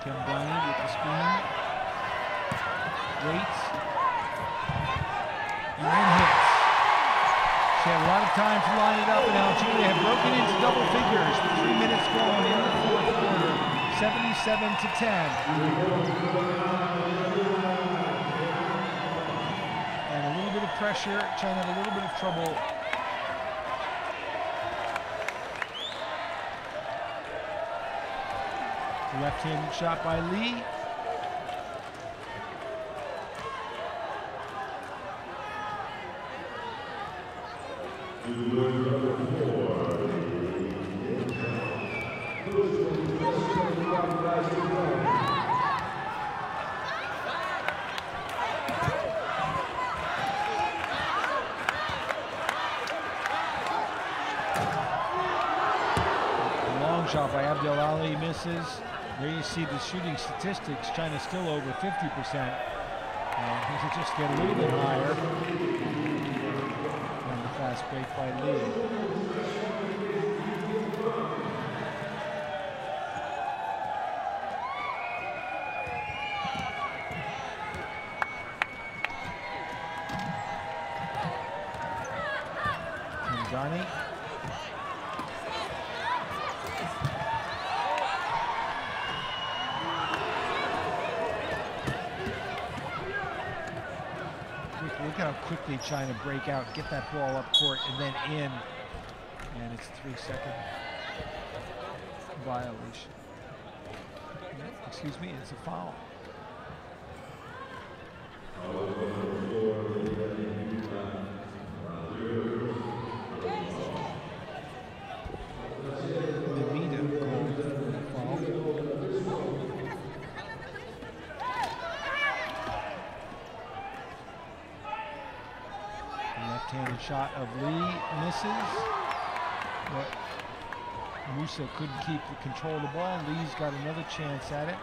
Kemdani with the screen. Waits. And then hits. She had a lot of time to line it up, and Algeria had broken into double figures with 3 minutes gone in the fourth quarter, 77-10. And a little bit of pressure. China had a little bit of trouble. Left-handed shot by Lee. Long shot by Abdel Ali misses. There you see the shooting statistics. China's still over 50%. He could just get a little bit higher. And the fast break by Lee. Tanzani. Look how quickly China break out, get that ball up court, and then in. And it's a 3-second violation. Excuse me, it's a foul. Left-handed shot of Lee misses. But Musa couldn't keep the control of the ball. Lee's got another chance at it.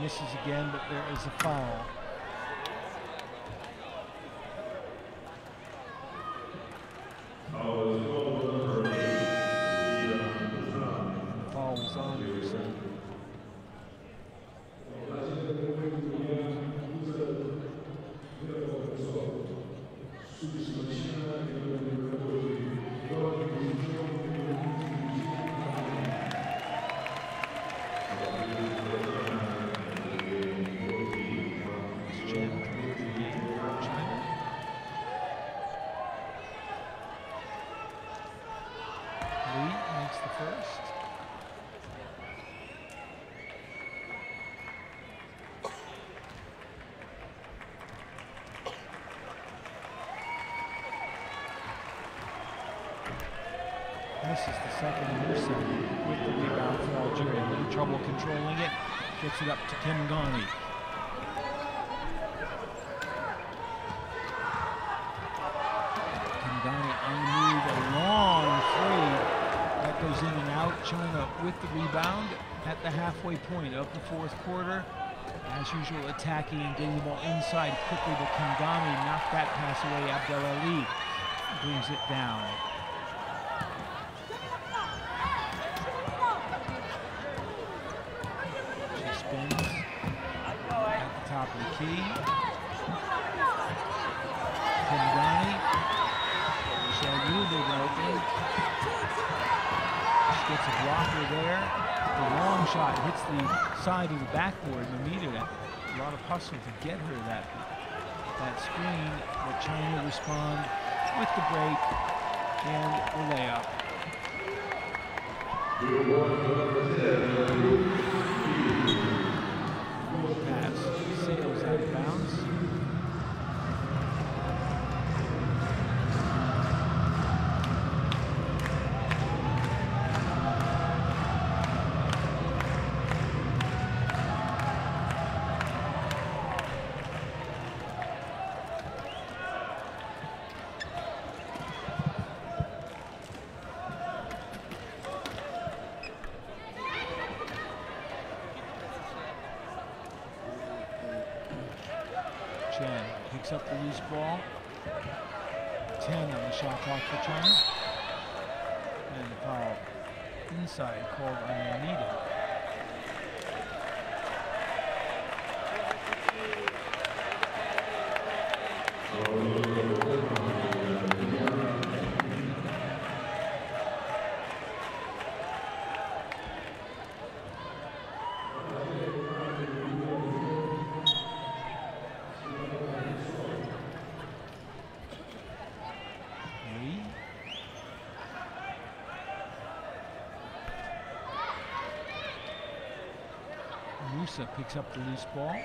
Misses again, but there is a foul. The foul was on Musa. This is the second Musa with the rebound for Algeria. A little trouble controlling it. Gets it up to Kemdani. China with the rebound at the halfway point of the fourth quarter. As usual, attacking and getting the ball inside quickly, but Kangami knocked that pass away. Abdel Ali brings it down. She spins at the top of the key. Kangami, Shagu with an opening. She gets a blocker there. The long shot hits the side of the backboard. Mamita, a lot of hustle to get her that screen. But China respond with the break and the layup. Pass sails out of bounds. Picks up the loose ball. 10 on the shot clock for China. And the foul inside called on Anita. Musa picks up the loose ball.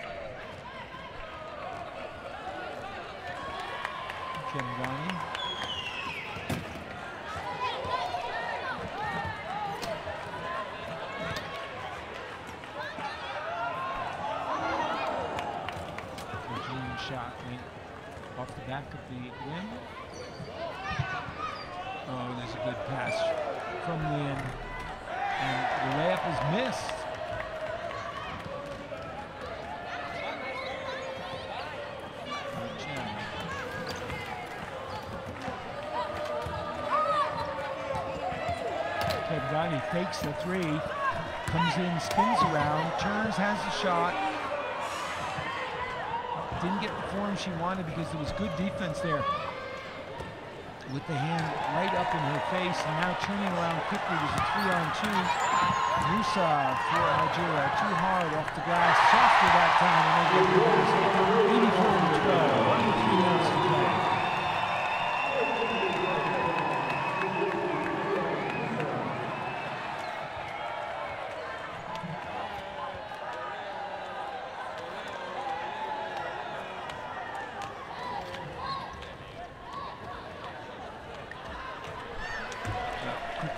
Kengani. Eugene shot went off the back of the rim. Oh, there's a good pass from Lin. And the layup is missed. He fakes the three, comes in, spins around, turns, has the shot. Didn't get the form she wanted because there was good defense there. With the hand right up in her face, and now turning around quickly. There's a 3-on-2. Musa for Algeria, too hard off the glass, softer that time, and they get the basket. 84-12, 3 minutes to play.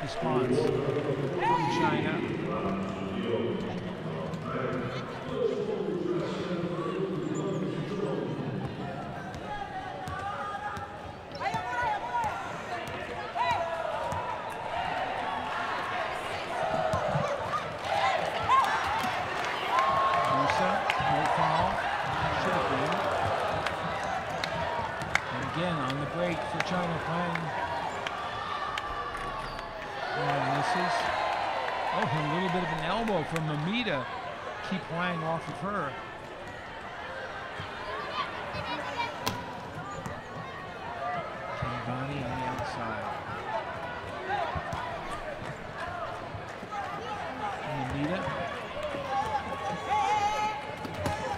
Response from China. Musa, no foul. Should have been. And again on the break for China playing. Misses. Oh, a little bit of an elbow from Mamita. Keep playing off of her. Kangani on the outside. Mamita.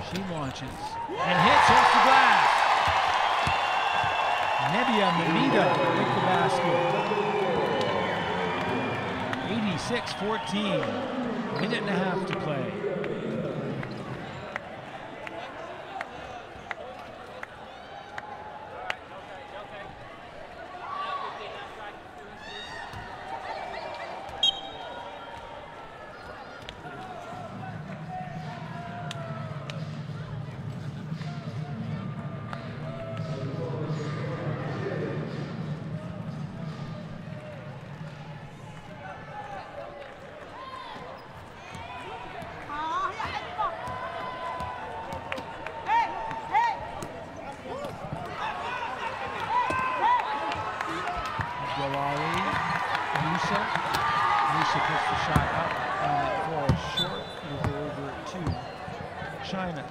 She launches and hits off the glass. Nebia Mamita with the basket. 86-14, minute and a half to play. Jalali, Musa. Musa puts the shot up and it falls short. It'll go over to China.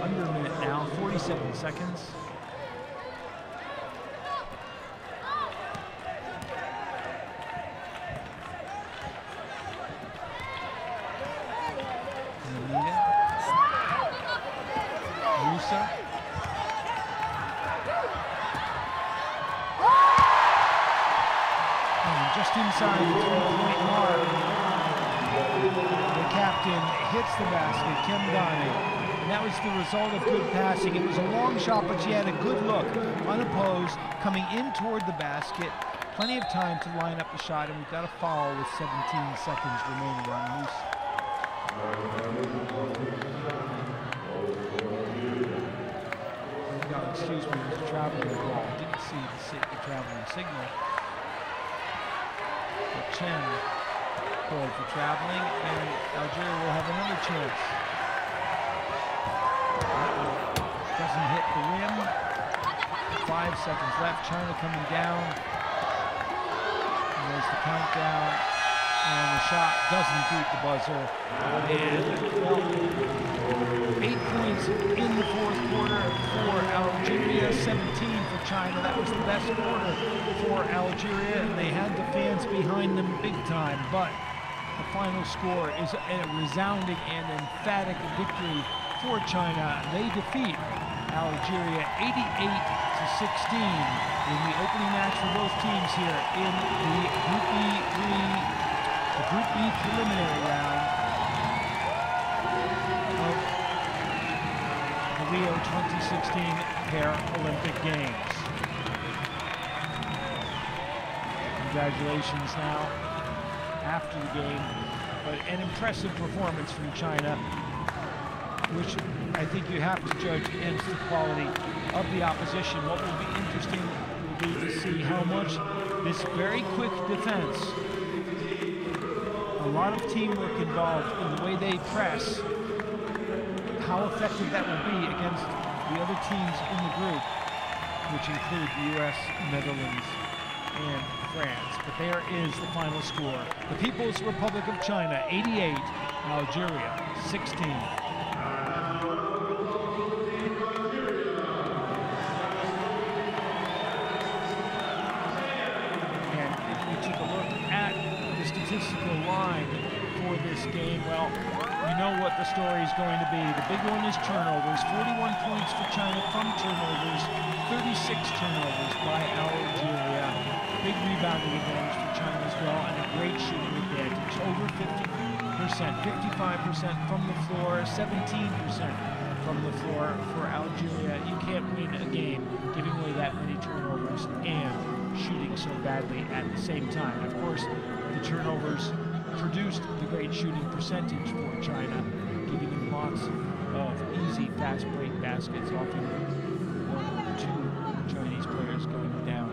Under a minute now, 47 seconds. Musa. Just inside the 3-point mark, the captain hits the basket, Kim Gani, and that was the result of good passing. It was a long shot, but she had a good look, unopposed, coming in toward the basket. Plenty of time to line up the shot, and we've got a foul with 17 seconds remaining on Moose. Excuse me, it was a traveling ball. Didn't see the traveling signal. Chen called for traveling, and Algeria will have another chance. Doesn't hit the rim. 5 seconds left. China coming down. And there's the countdown. And the shot doesn't beat the buzzer. And, well, 8 points in the fourth quarter for Algeria, 17 for China. That was the best quarter for Algeria, and they had the fans behind them big time. But the final score is a resounding and emphatic victory for China. They defeat Algeria 88-16 in the opening match for both teams here in the Group B preliminary round of the Rio 2016 Paralympic Games. Congratulations now after the game, but an impressive performance from China, which I think you have to judge against the quality of the opposition. What will be interesting will be to see how much this very quick defense, a lot of teamwork involved in the way they press, how effective that will be against the other teams in the group, which include the US, Netherlands, and France. But there is the final score. The People's Republic of China, 88, Algeria, 16. And if we take a look at the statistical line for this game, well, you know what the story is going to be. The big one is turnovers. 41 points for China from turnovers, 36 turnovers by Algeria. Big rebounding advantage for China as well, and a great shooting advantage. Over 50%, 55% from the floor, 17% from the floor for Algeria. You can't win a game giving away that many turnovers and shooting so badly at the same time. Of course, the turnovers produced the great shooting percentage for China, giving them lots of easy fast break baskets, often 1 or 2 Chinese players going down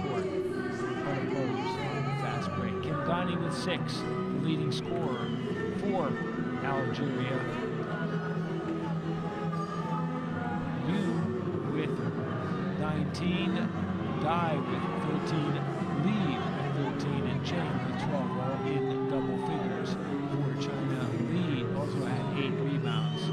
court unopposed on the fast break. Kim Gani with 6, the leading scorer for Algeria. Liu with 19, Dai with 13, Li with 13, and Chen with 12, all in double figures for China. Li also had 8 rebounds.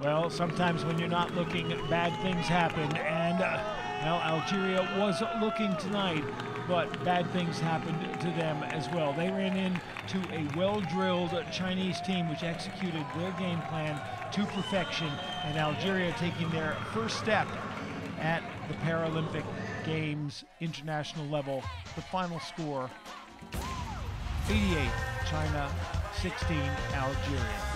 Well, sometimes when you're not looking, bad things happen, and well, Algeria was looking tonight, but bad things happened to them as well. They ran into a well-drilled Chinese team which executed their game plan to perfection, and Algeria taking their first step at the Paralympic Games international level. The final score, 88, China 16, Algeria.